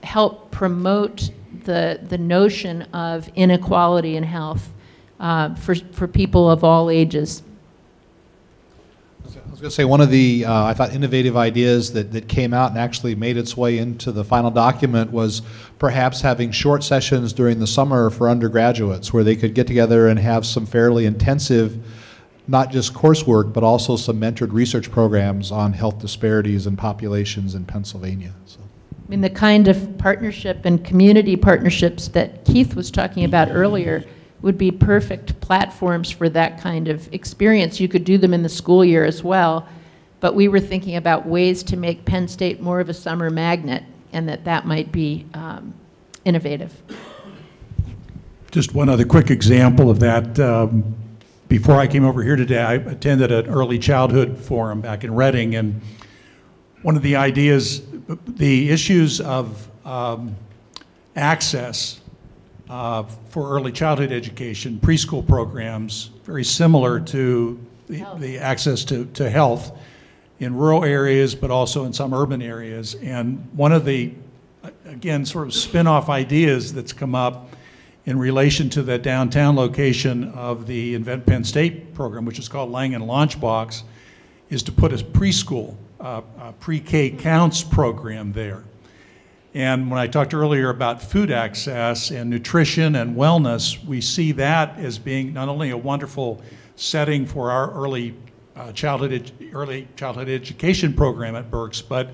help promote the notion of inequality in health for people of all ages. I was going to say one of the, I thought, innovative ideas that came out and actually made its way into the final document was perhaps having short sessions during the summer for undergraduates where they could get together and have some fairly intensive, not just coursework, but also some mentored research programs on health disparities in populations in Pennsylvania. So. I mean, the kind of partnership and community partnerships that Keith was talking about earlier would be perfect platforms for that kind of experience. You could do them in the school year as well, but we were thinking about ways to make Penn State more of a summer magnet, and that might be innovative. Just one other quick example of that. Before I came over here today, I attended an early childhood forum back in Reading, and one of the ideas, the issues of access for early childhood education, preschool programs, very similar to the access to health in rural areas, but also in some urban areas. And one of the, again, sort of spin-off ideas that's come up in relation to the downtown location of the Invent Penn State program, which is called Langen Launchbox, is to put a preschool, pre-K counts program there. And when I talked earlier about food access and nutrition and wellness, we see that as being not only a wonderful setting for our early childhood education program at Berks, but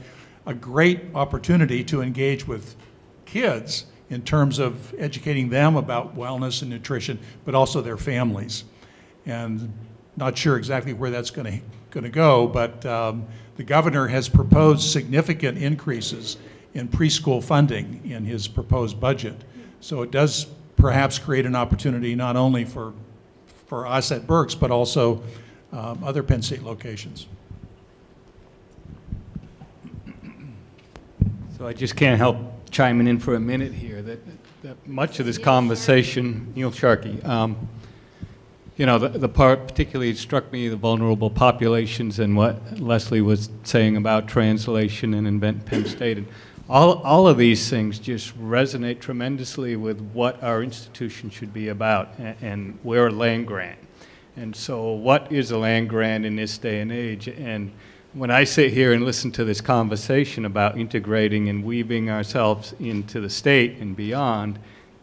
a great opportunity to engage with kids in terms of educating them about wellness and nutrition, but also their families. And not sure exactly where that's going to go, but the governor has proposed significant increases in preschool funding in his proposed budget. So it does perhaps create an opportunity not only for us at Berks, but also other Penn State locations. So I just can't help chiming in for a minute here that much of this conversation, Neil Sharkey, you know, the part particularly struck me, the vulnerable populations and what Leslie was saying about translation and Invent Penn State. And all of these things just resonate tremendously with what our institution should be about, and we're a land grant. And so what is a land grant in this day and age? And when I sit here and listen to this conversation about integrating and weaving ourselves into the state and beyond,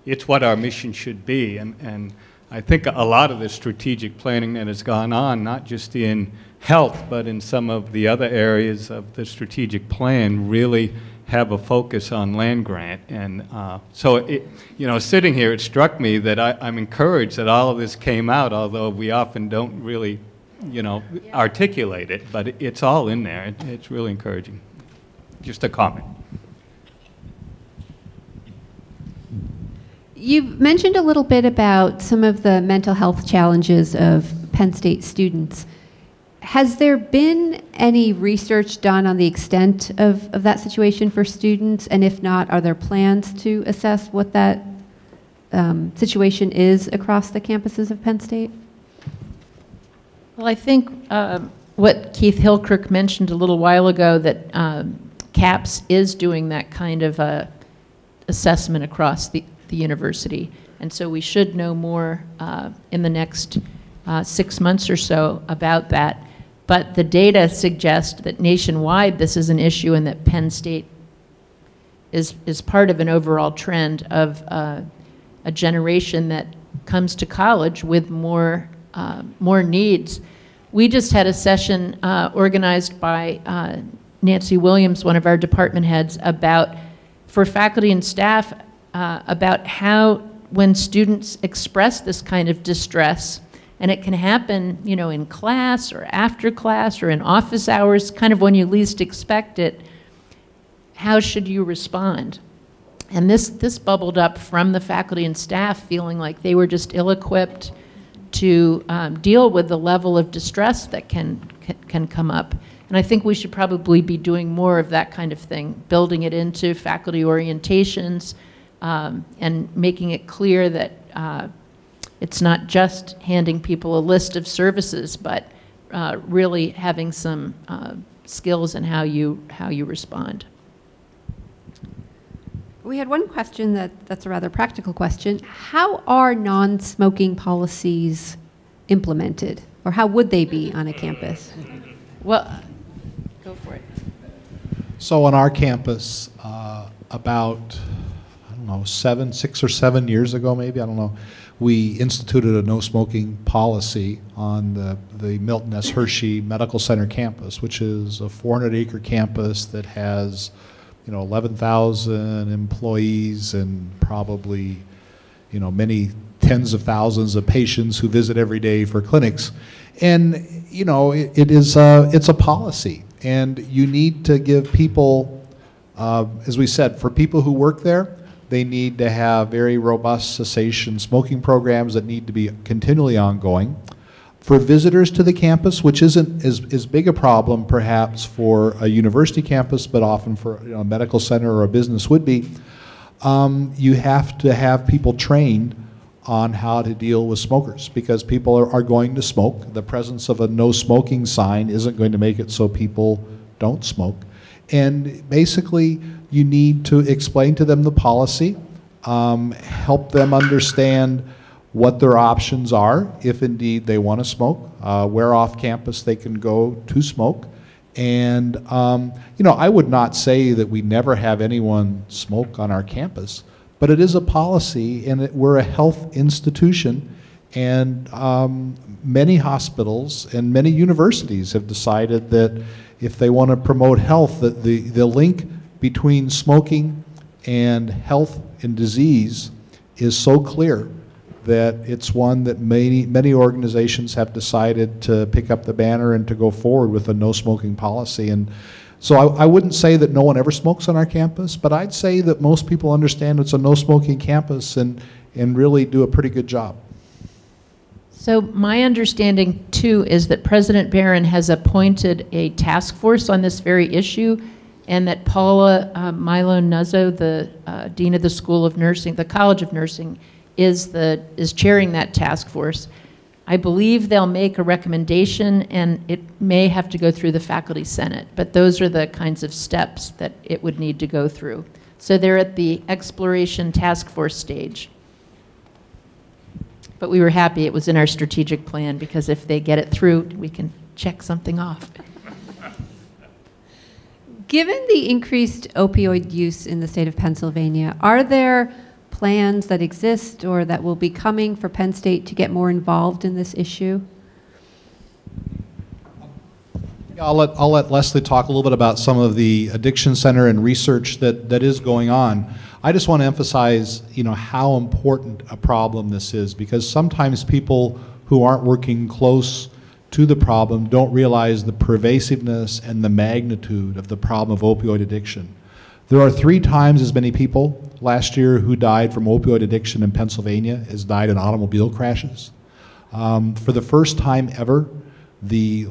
it's what our mission should be. And I think a lot of the strategic planning that has gone on, not just in health, but in some of the other areas of the strategic plan, really have a focus on land grant. And so, you know, sitting here, it struck me that I'm encouraged that all of this came out, although we often don't really, you know, articulate it, but it's all in there. It's really encouraging. Just a comment. You've mentioned a little bit about some of the mental health challenges of Penn State students. Has there been any research done on the extent of that situation for students? And if not, are there plans to assess what that situation is across the campuses of Penn State? Well, I think what Keith Hillkirk mentioned a little while ago, that CAPS is doing that kind of assessment across the university. And so we should know more in the next 6 months or so about that. But the data suggest that nationwide this is an issue, and that Penn State is part of an overall trend of a generation that comes to college with more needs. We just had a session organized by Nancy Williams, one of our department heads, about, for faculty and staff, about how when students express this kind of distress, and it can happen, you know, in class or after class or in office hours, kind of when you least expect it, how should you respond? And this bubbled up from the faculty and staff feeling like they were just ill-equipped to deal with the level of distress that can come up. And I think we should probably be doing more of that kind of thing, building it into faculty orientations and making it clear that it's not just handing people a list of services, but really having some skills in how you respond. We had one question that's a rather practical question. How are non-smoking policies implemented, or how would they be on a campus? Well, go for it. So on our campus, about, I don't know, 6 or 7 years ago maybe, I don't know, we instituted a no smoking policy on the Milton S. Hershey Medical Center campus, which is a 400-acre campus that has, you know, 11,000 employees and probably, you know, many tens of thousands of patients who visit every day for clinics. And, you know, it's a policy, and you need to give people, as we said, for people who work there, they need to have very robust cessation smoking programs that need to be continually ongoing. For visitors to the campus, which isn't as big a problem perhaps for a university campus, but often for, you know, a medical center or a business would be, you have to have people trained on how to deal with smokers, because people are going to smoke. The presence of a no smoking sign isn't going to make it so people don't smoke. And basically, you need to explain to them the policy, help them understand what their options are if indeed they want to smoke, where off campus they can go to smoke. And you know, I would not say that we never have anyone smoke on our campus, but it is a policy, and we're a health institution, and many hospitals and many universities have decided that if they want to promote health, that the link between smoking and health and disease is so clear that it's one that many organizations have decided to pick up the banner and to go forward with a no smoking policy. And so I wouldn't say that no one ever smokes on our campus, but I'd say that most people understand it's a no smoking campus and really do a pretty good job. So my understanding too is that President Barron has appointed a task force on this very issue, and that Paula Milo-Nuzzo, the Dean of the School of Nursing, the College of Nursing, is chairing that task force. I believe they'll make a recommendation, and it may have to go through the Faculty Senate, but those are the kinds of steps that it would need to go through. So they're at the exploration task force stage. But we were happy it was in our strategic plan, because if they get it through, we can check something off. Given the increased opioid use in the state of Pennsylvania, are there plans that exist or that will be coming for Penn State to get more involved in this issue? Yeah, I'll let Leslie talk a little bit about some of the addiction center and research that is going on. I just want to emphasize, you know, how important a problem this is, because sometimes people who aren't working close to the problem don't realize the pervasiveness and the magnitude of the problem of opioid addiction. There are 3 times as many people last year who died from opioid addiction in Pennsylvania as died in automobile crashes. For the first time ever, the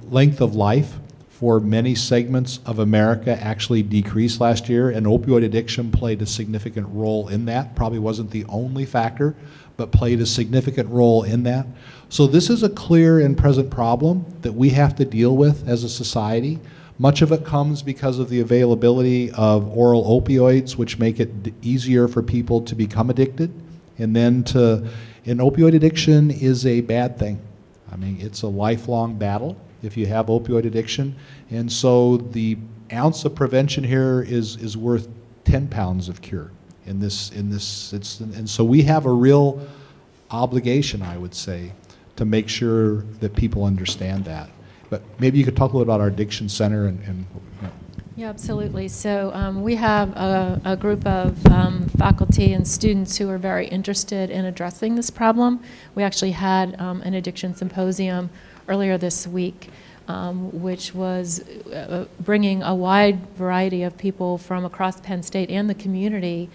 length of life for many segments of America actually decreased last year, and opioid addiction played a significant role in that. Probably wasn't the only factor, but played a significant role in that. So this is a clear and present problem that we have to deal with as a society. Much of it comes because of the availability of oral opioids, which make it easier for people to become addicted. And opioid addiction is a bad thing. I mean, it's a lifelong battle if you have opioid addiction. And so the ounce of prevention here is worth 10 pounds of cure and so we have a real obligation, I would say, to make sure that people understand that. But maybe you could talk a little about our addiction center and Yeah, absolutely. So we have a group of faculty and students who are very interested in addressing this problem. We actually had an addiction symposium earlier this week, which was bringing a wide variety of people from across Penn State and the community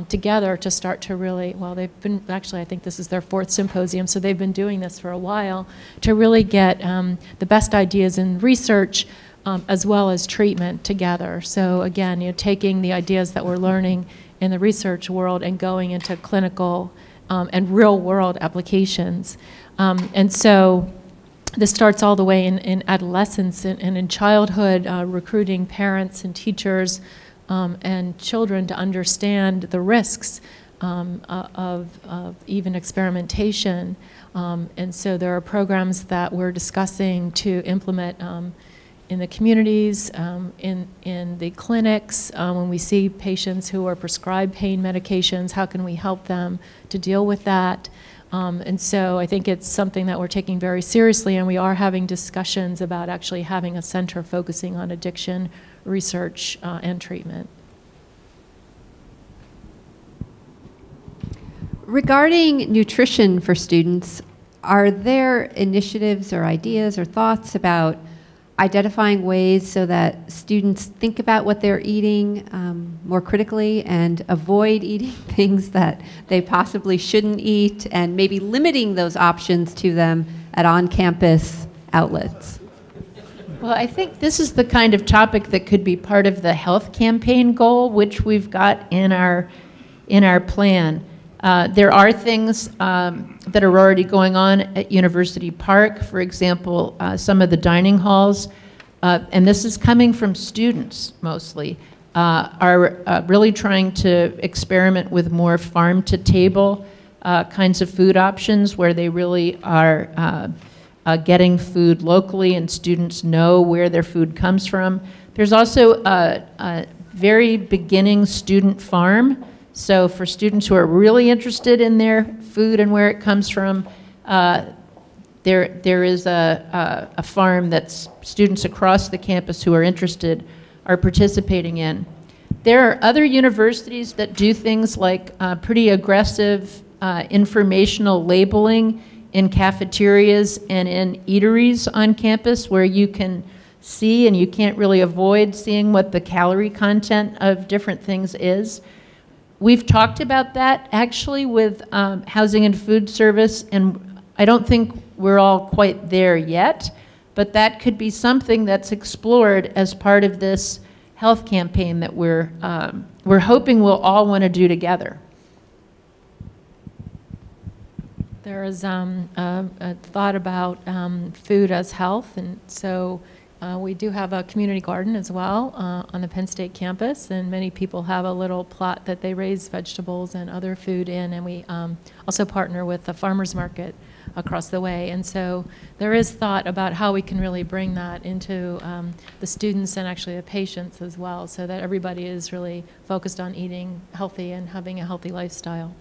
together to start to really, well, they've been, actually I think this is their 4th symposium, so they've been doing this for a while, to really get the best ideas in research as well as treatment together. So again, taking the ideas that we're learning in the research world and going into clinical and real world applications. And so this starts all the way in adolescence and in childhood, recruiting parents and teachers and children to understand the risks of even experimentation. And so there are programs that we're discussing to implement in the communities, in the clinics, when we see patients who are prescribed pain medications, how can we help them to deal with that? And so I think it's something that we're taking very seriously, and we are having discussions about actually having a center focusing on addiction research and treatment. Regarding nutrition for students, are there initiatives or ideas or thoughts about identifying ways so that students think about what they're eating more critically and avoid eating things that they possibly shouldn't eat, and maybe limiting those options to them at on-campus outlets? Well, I think this is the kind of topic that could be part of the health campaign goal, which we've got in our plan. There are things that are already going on at University Park. For example, some of the dining halls, and this is coming from students mostly, are really trying to experiment with more farm-to-table kinds of food options where they really are getting food locally and students know where their food comes from. There's also a very beginning student farm. So for students who are really interested in their food and where it comes from, there is a farm that students across the campus who are interested are participating in. There are other universities that do things like pretty aggressive informational labeling in cafeterias and in eateries on campus, where you can see and you can't really avoid seeing what the calorie content of different things is. We've talked about that actually with Housing and Food Service, and I don't think we're all quite there yet, but that could be something that's explored as part of this health campaign that we're hoping we'll all want to do together. There is a thought about food as health, and so we do have a community garden as well on the Penn State campus, and many people have a little plot that they raise vegetables and other food in, and we also partner with the farmers market across the way. And so there is thought about how we can really bring that into the students and actually the patients as well, so that everybody is really focused on eating healthy and having a healthy lifestyle.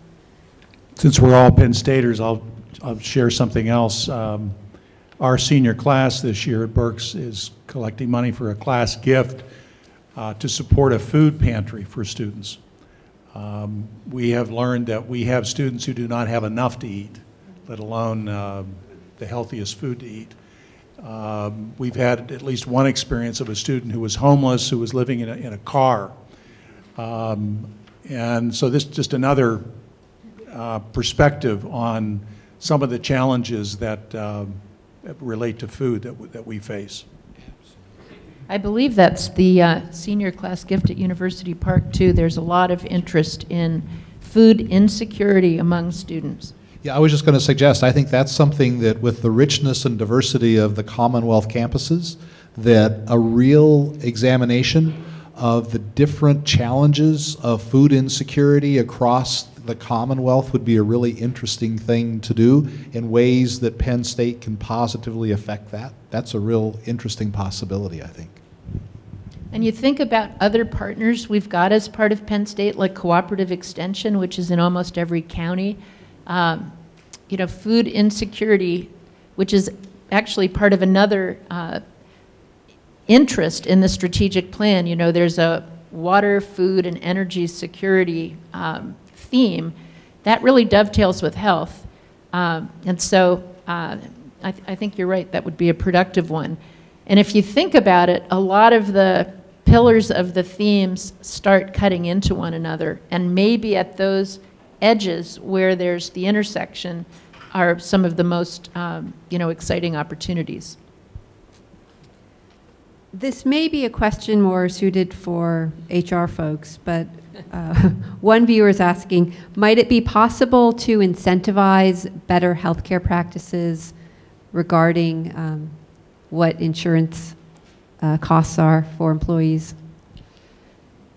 Since we're all Penn Staters, I'll share something else. Our senior class this year at Berks is collecting money for a class gift to support a food pantry for students. We have learned that we have students who do not have enough to eat, let alone the healthiest food to eat. We've had at least one experience of a student who was homeless, who was living in a car. And so this is just another perspective on some of the challenges that relate to food that we face. I believe that's the senior class gift at University Park too. There's a lot of interest in food insecurity among students. Yeah, I was just going to suggest, I think that's something that with the richness and diversity of the Commonwealth campuses, that a real examination of the different challenges of food insecurity across the Commonwealth would be a really interesting thing to do in ways that Penn State can positively affect that. That's a real interesting possibility, I think. And you think about other partners we've got as part of Penn State, like Cooperative Extension, which is in almost every county. You know, food insecurity, which is actually part of another interest in the strategic plan. You know, there's a water, food, and energy security theme that really dovetails with health. And so I think you're right, that would be a productive one. And if you think about it, a lot of the pillars of the themes start cutting into one another, and maybe at those edges where there's the intersection are some of the most exciting opportunities. This may be a question more suited for HR folks, but one viewer is asking, might it be possible to incentivize better healthcare practices regarding what insurance costs are for employees?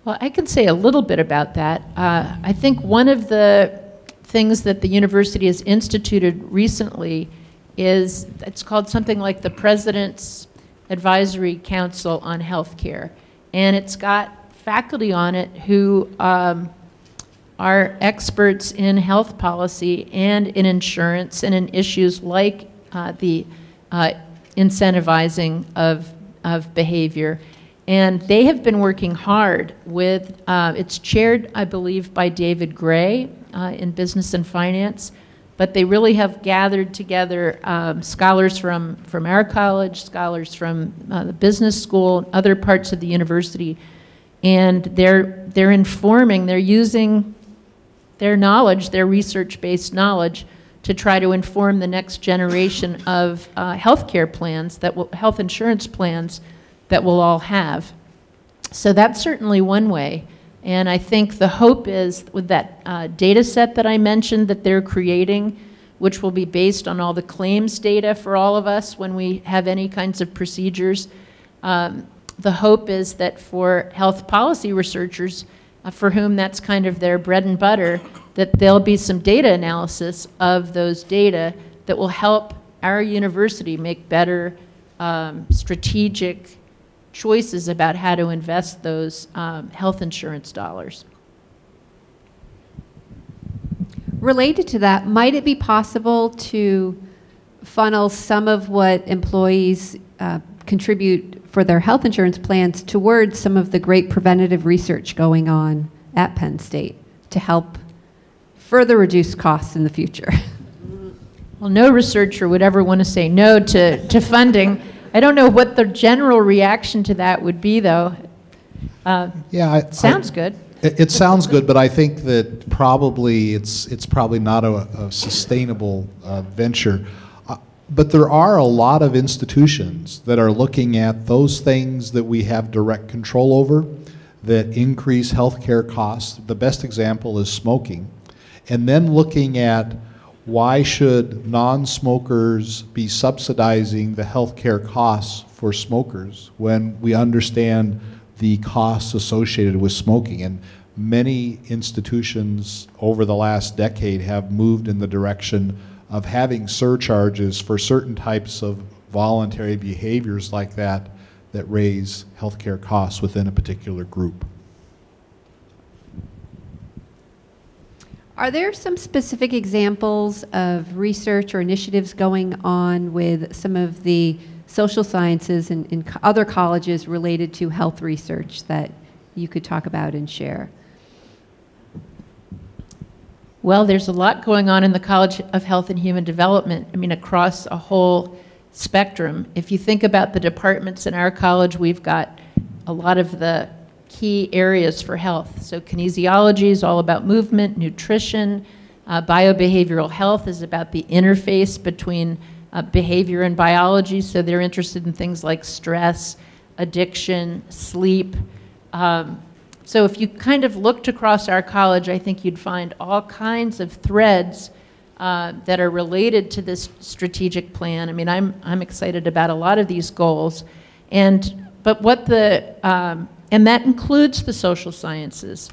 Well, I can say a little bit about that. I think one of the things that the university has instituted recently is, it's called something like the President's Advisory Council on Healthcare. And it's got faculty on it who are experts in health policy and in insurance and in issues like the incentivizing of behavior. And they have been working hard with, it's chaired, I believe, by David Gray in business and finance, but they really have gathered together scholars from our college, scholars from the business school, other parts of the university, and they're informing, they're using their knowledge, their research-based knowledge, to try to inform the next generation of healthcare plans, health insurance plans that we'll all have. So that's certainly one way. And I think the hope is with that data set that I mentioned that they're creating, which will be based on all the claims data for all of us when we have any kinds of procedures. The hope is that for health policy researchers, for whom that's kind of their bread and butter, that there'll be some data analysis of those data that will help our university make better strategic choices about how to invest those health insurance dollars. Related to that, might it be possible to funnel some of what employees contribute for their health insurance plans towards some of the great preventative research going on at Penn State to help further reduce costs in the future? Well, no researcher would ever want to say no to funding. I don't know what the general reaction to that would be, though. Sounds good. It sounds good, but I think that probably it's probably not a sustainable venture. But there are a lot of institutions that are looking at those things that we have direct control over that increase healthcare costs. The best example is smoking. And then looking at why should non-smokers be subsidizing the healthcare costs for smokers when we understand the costs associated with smoking. And many institutions over the last decade have moved in the direction of having surcharges for certain types of voluntary behaviors like that that raise healthcare costs within a particular group. Are there some specific examples of research or initiatives going on with some of the social sciences in other colleges related to health research that you could talk about and share? Well, there's a lot going on in the College of Health and Human Development, I mean, across a whole spectrum. If you think about the departments in our college, we've got a lot of the key areas for health. So kinesiology is all about movement, nutrition. Biobehavioral health is about the interface between behavior and biology. So they're interested in things like stress, addiction, sleep. So if you kind of looked across our college, I think you'd find all kinds of threads that are related to this strategic plan. I mean, I'm excited about a lot of these goals. But what and that includes the social sciences.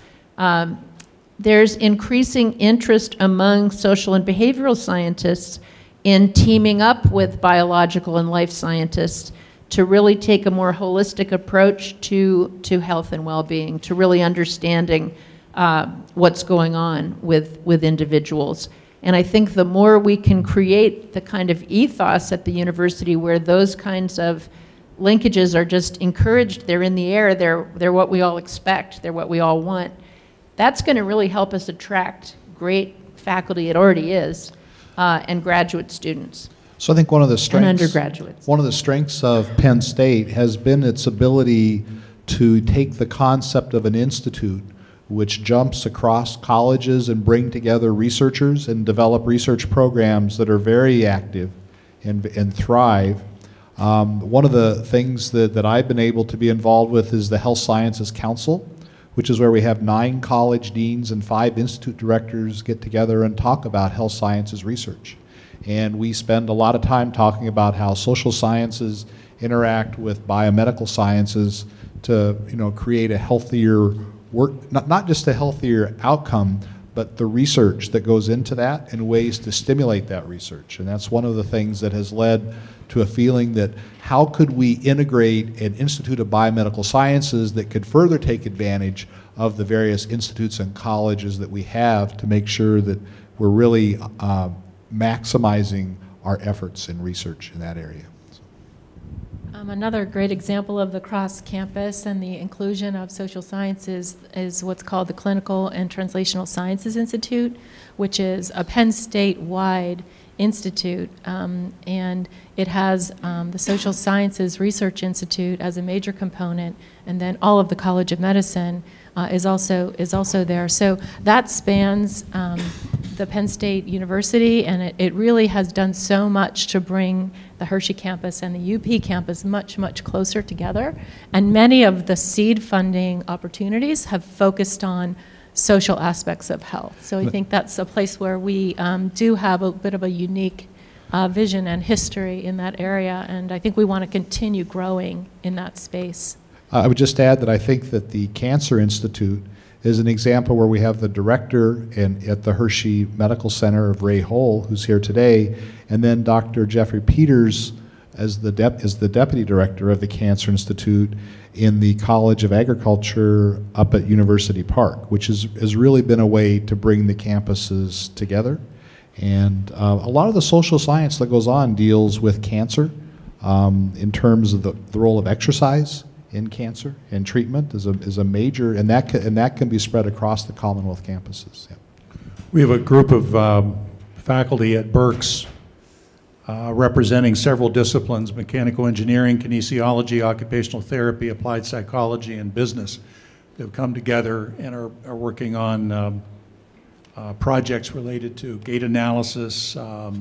There's increasing interest among social and behavioral scientists in teaming up with biological and life scientists to really take a more holistic approach to health and well-being, to really understanding what's going on with individuals. And I think the more we can create the kind of ethos at the university where those kinds of linkages are just encouraged. They're in the air. They're what we all expect. They're what we all want. That's going to really help us attract great faculty. It already is, and graduate students. So I think one of the strengths, and undergraduates. One of the strengths of Penn State has been its ability to take the concept of an institute which jumps across colleges and bring together researchers and develop research programs that are very active and thrive. One of the things that I've been able to be involved with is the Health Sciences Council, which is where we have 9 college deans and 5 institute directors get together and talk about health sciences research. And we spend a lot of time talking about how social sciences interact with biomedical sciences to, create a healthier work, not just a healthier outcome, but the research that goes into that and ways to stimulate that research. And that's one of the things that has led to a feeling that how could we integrate an Institute of Biomedical Sciences that could further take advantage of the various institutes and colleges that we have to make sure that we're really maximizing our efforts in research in that area. Another great example of the cross-campus and the inclusion of social sciences is what's called the Clinical and Translational Sciences Institute, which is a Penn State-wide institute, and it has the Social Sciences Research Institute as a major component, and then all of the College of Medicine is also there. So that spans the Penn State University, and it really has done so much to bring the Hershey campus and the UP campus much, much closer together. And many of the seed funding opportunities have focused on social aspects of health. So I think that's a place where we do have a bit of a unique vision and history in that area, and I think we want to continue growing in that space. I would just add that I think that the Cancer Institute is an example where we have the director at the Hershey Medical Center of Ray Hull, who's here today, and then Dr. Jeffrey Peters as the deputy director of the Cancer Institute in the College of Agriculture up at University Park, which has really been a way to bring the campuses together. And a lot of the social science that goes on deals with cancer in terms of the role of exercise in cancer and treatment is a major, and that can be spread across the Commonwealth campuses. Yeah. We have a group of faculty at Berks representing several disciplines: mechanical engineering, kinesiology, occupational therapy, applied psychology, and business. They've come together and are working on projects related to gait analysis. I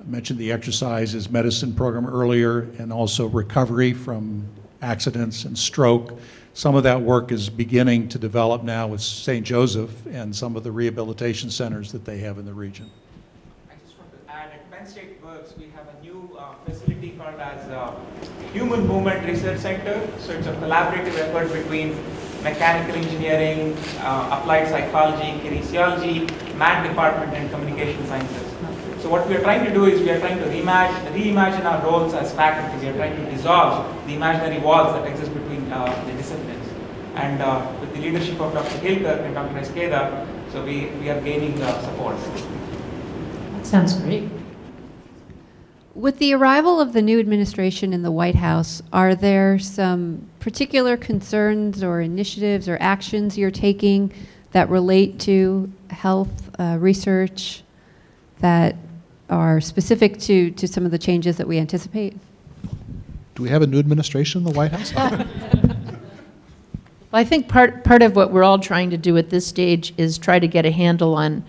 mentioned the exercises medicine program earlier, and also recovery from accidents and stroke. Some of that work is beginning to develop now with St. Joseph and some of the rehabilitation centers that they have in the region. I just want to add, at Penn State Berks, we have a new facility called as Human Movement Research Center. So it's a collaborative effort between mechanical engineering, applied psychology, kinesiology, math department, and communication sciences. So what we are trying to do is we are trying to reimagine our roles as faculty. We are trying to dissolve the imaginary walls that exist between the disciplines. And with the leadership of Dr. Hilkirk and Dr. Eskeda, so we are gaining support. That sounds great. With the arrival of the new administration in the White House, are there some particular concerns or initiatives or actions you're taking that relate to health research that are specific to some of the changes that we anticipate? Do we have a new administration in the White House? Well, I think part of what we're all trying to do at this stage is try to get a handle on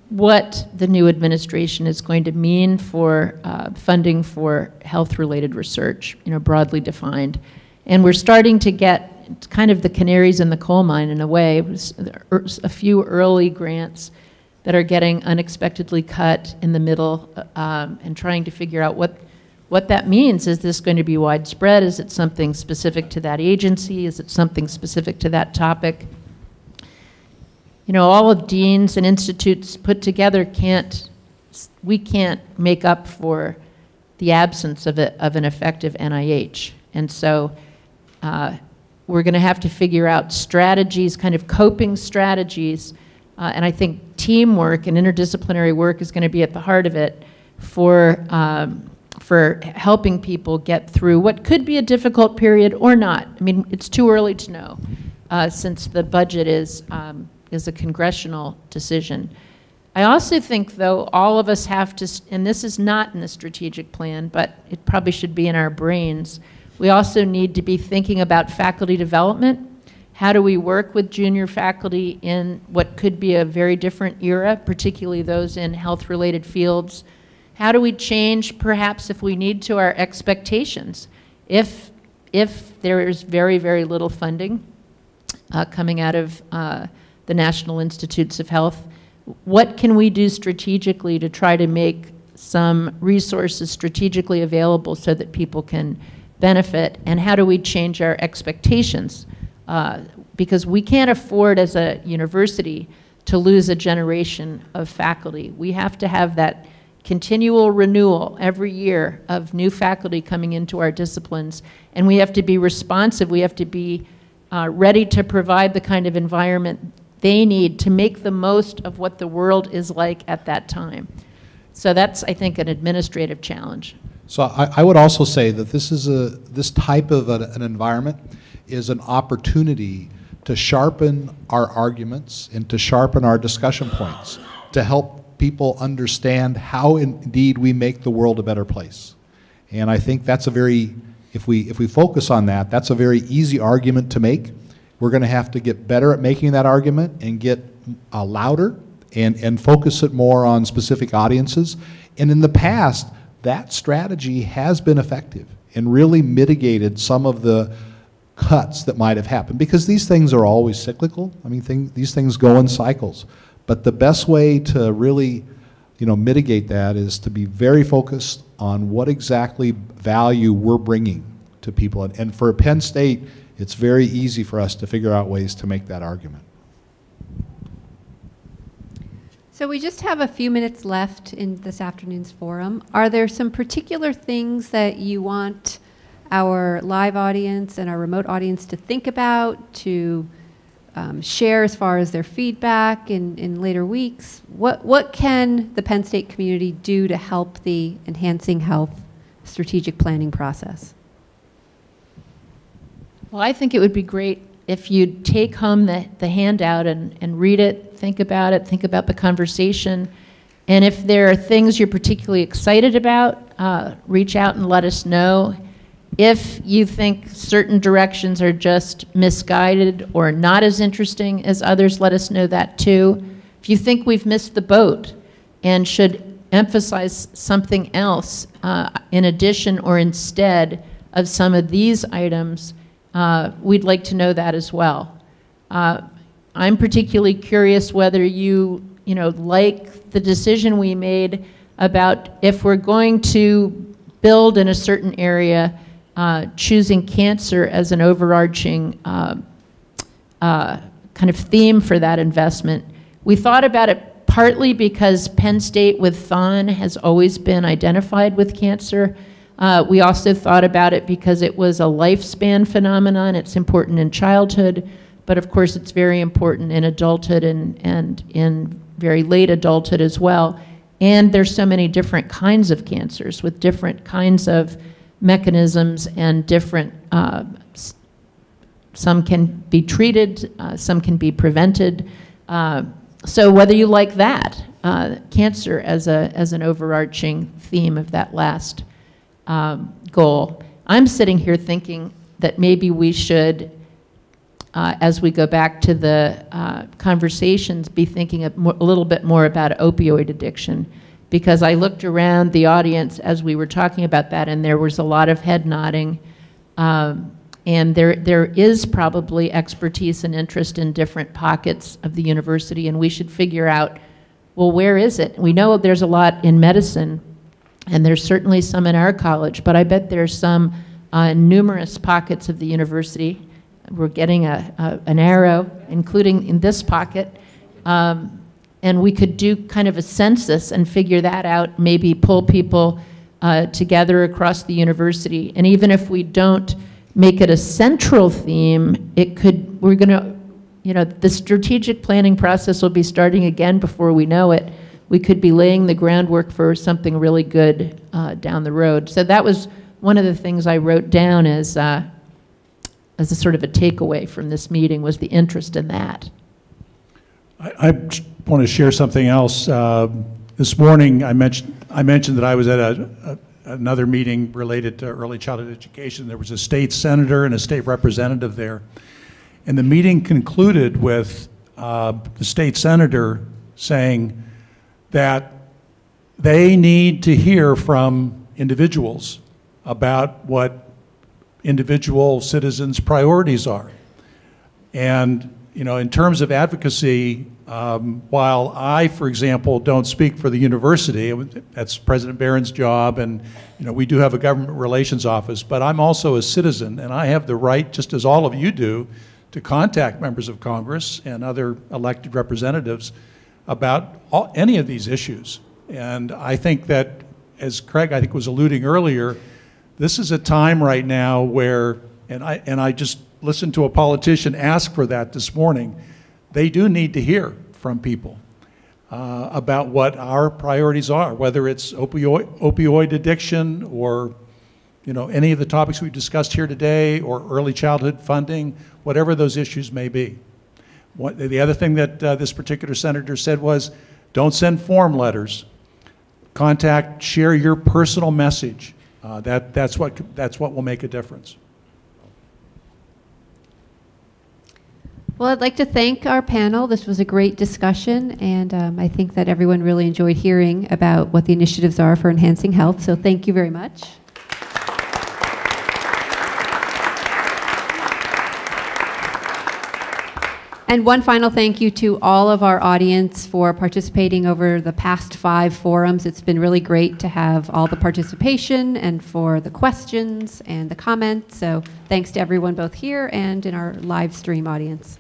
what the new administration is going to mean for funding for health-related research, broadly defined. And we're starting to get kind of the canaries in the coal mine in a way. A few early grants that are getting unexpectedly cut in the middle, and trying to figure out what that means. Is this going to be widespread? Is it something specific to that agency? Is it something specific to that topic? All of deans and institutes put together we can't make up for the absence of an effective NIH. And so we're going to have to figure out strategies, kind of coping strategies, and I think teamwork and interdisciplinary work is going to be at the heart of it for for helping people get through what could be a difficult period or not. I mean, it's too early to know, since the budget is a congressional decision. I also think, though, all of us have to, and this is not in the strategic plan, but it probably should be in our brains, we also need to be thinking about faculty development. How do we work with junior faculty in what could be a very different era, particularly those in health-related fields? How do we change, perhaps if we need to, our expectations? If there is very, very little funding coming out of the National Institutes of Health, what can we do strategically to try to make some resources strategically available so that people can benefit? And how do we change our expectations? Because we can't afford as a university to lose a generation of faculty. We have to have that continual renewal every year of new faculty coming into our disciplines, and we have to be responsive. We have to be ready to provide the kind of environment they need to make the most of what the world is like at that time. So that's, I think, an administrative challenge. So I would also say that this type of an environment is an opportunity to sharpen our arguments and to sharpen our discussion points, to help people understand how indeed we make the world a better place. And I think that's a very, if we focus on that, that's a very easy argument to make. We're going to have to get better at making that argument and get louder and focus it more on specific audiences. And in the past, that strategy has been effective and really mitigated some of the cuts that might have happened, because these things are always cyclical. I mean, these things go in cycles. But the best way to really, mitigate that is to be very focused on what exactly value we're bringing to people. And for Penn State, it's very easy for us to figure out ways to make that argument. So we just have a few minutes left in this afternoon's forum. Are there some particular things that you want our live audience and our remote audience to think about, to share as far as their feedback in later weeks? What can the Penn State community do to help the Enhancing Health strategic planning process? Well, I think it would be great if you'd take home the handout and read it, think about the conversation. And if there are things you're particularly excited about, reach out and let us know. If you think certain directions are just misguided or not as interesting as others, let us know that too. If you think we've missed the boat and should emphasize something else in addition or instead of some of these items, we'd like to know that as well. I'm particularly curious whether you like the decision we made about if we're going to build in a certain area, choosing cancer as an overarching kind of theme for that investment. We thought about it partly because Penn State with Thon has always been identified with cancer. We also thought about it because it was a lifespan phenomenon. It's important in childhood, but of course it's very important in adulthood and in very late adulthood as well. And there's so many different kinds of cancers with different kinds of mechanisms and different, some can be treated, some can be prevented. So whether you like that, cancer as an overarching theme of that last goal. I'm sitting here thinking that maybe we should, as we go back to the conversations, be thinking a little bit more about opioid addiction, because I looked around the audience as we were talking about that, and there was a lot of head nodding, and there is probably expertise and interest in different pockets of the university, and we should figure out, well, where is it? We know there's a lot in medicine, and there's certainly some in our college, but I bet there's some numerous pockets of the university. We're getting an arrow, including in this pocket, and we could do kind of a census and figure that out, maybe pull people together across the university. And even if we don't make it a central theme, we're gonna, the strategic planning process will be starting again before we know it, we could be laying the groundwork for something really good down the road. So that was one of the things I wrote down as a sort of a takeaway from this meeting, was the interest in that. I want to share something else. This morning, I mentioned that I was at another meeting related to early childhood education. There was a state senator and a state representative there. And the meeting concluded with the state senator saying that they need to hear from individuals about what individual citizens' priorities are. And, you know, in terms of advocacy, while I, for example, don't speak for the university, that's President Barron's job, and, you know, we do have a government relations office, but I'm also a citizen, and I have the right, just as all of you do, to contact members of Congress and other elected representatives about any of these issues. And I think that, as Craig, I think, was alluding earlier, this is a time right now where, and I just listened to a politician ask for that this morning, they do need to hear from people about what our priorities are, whether it's opioid addiction or, you know, any of the topics we've discussed here today, or early childhood funding, whatever those issues may be. The other thing that this particular senator said was, don't send form letters. Share your personal message. That's what will make a difference. Well, I'd like to thank our panel. This was a great discussion, and I think that everyone really enjoyed hearing about what the initiatives are for enhancing health, so thank you very much. And one final thank you to all of our audience for participating over the past 5 forums. It's been really great to have all the participation and for the questions and the comments. So thanks to everyone both here and in our live stream audience.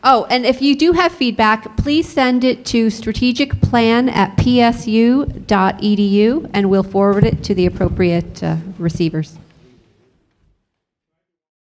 Oh, and if you do have feedback, please send it to strategicplan@psu.edu, and we'll forward it to the appropriate receivers.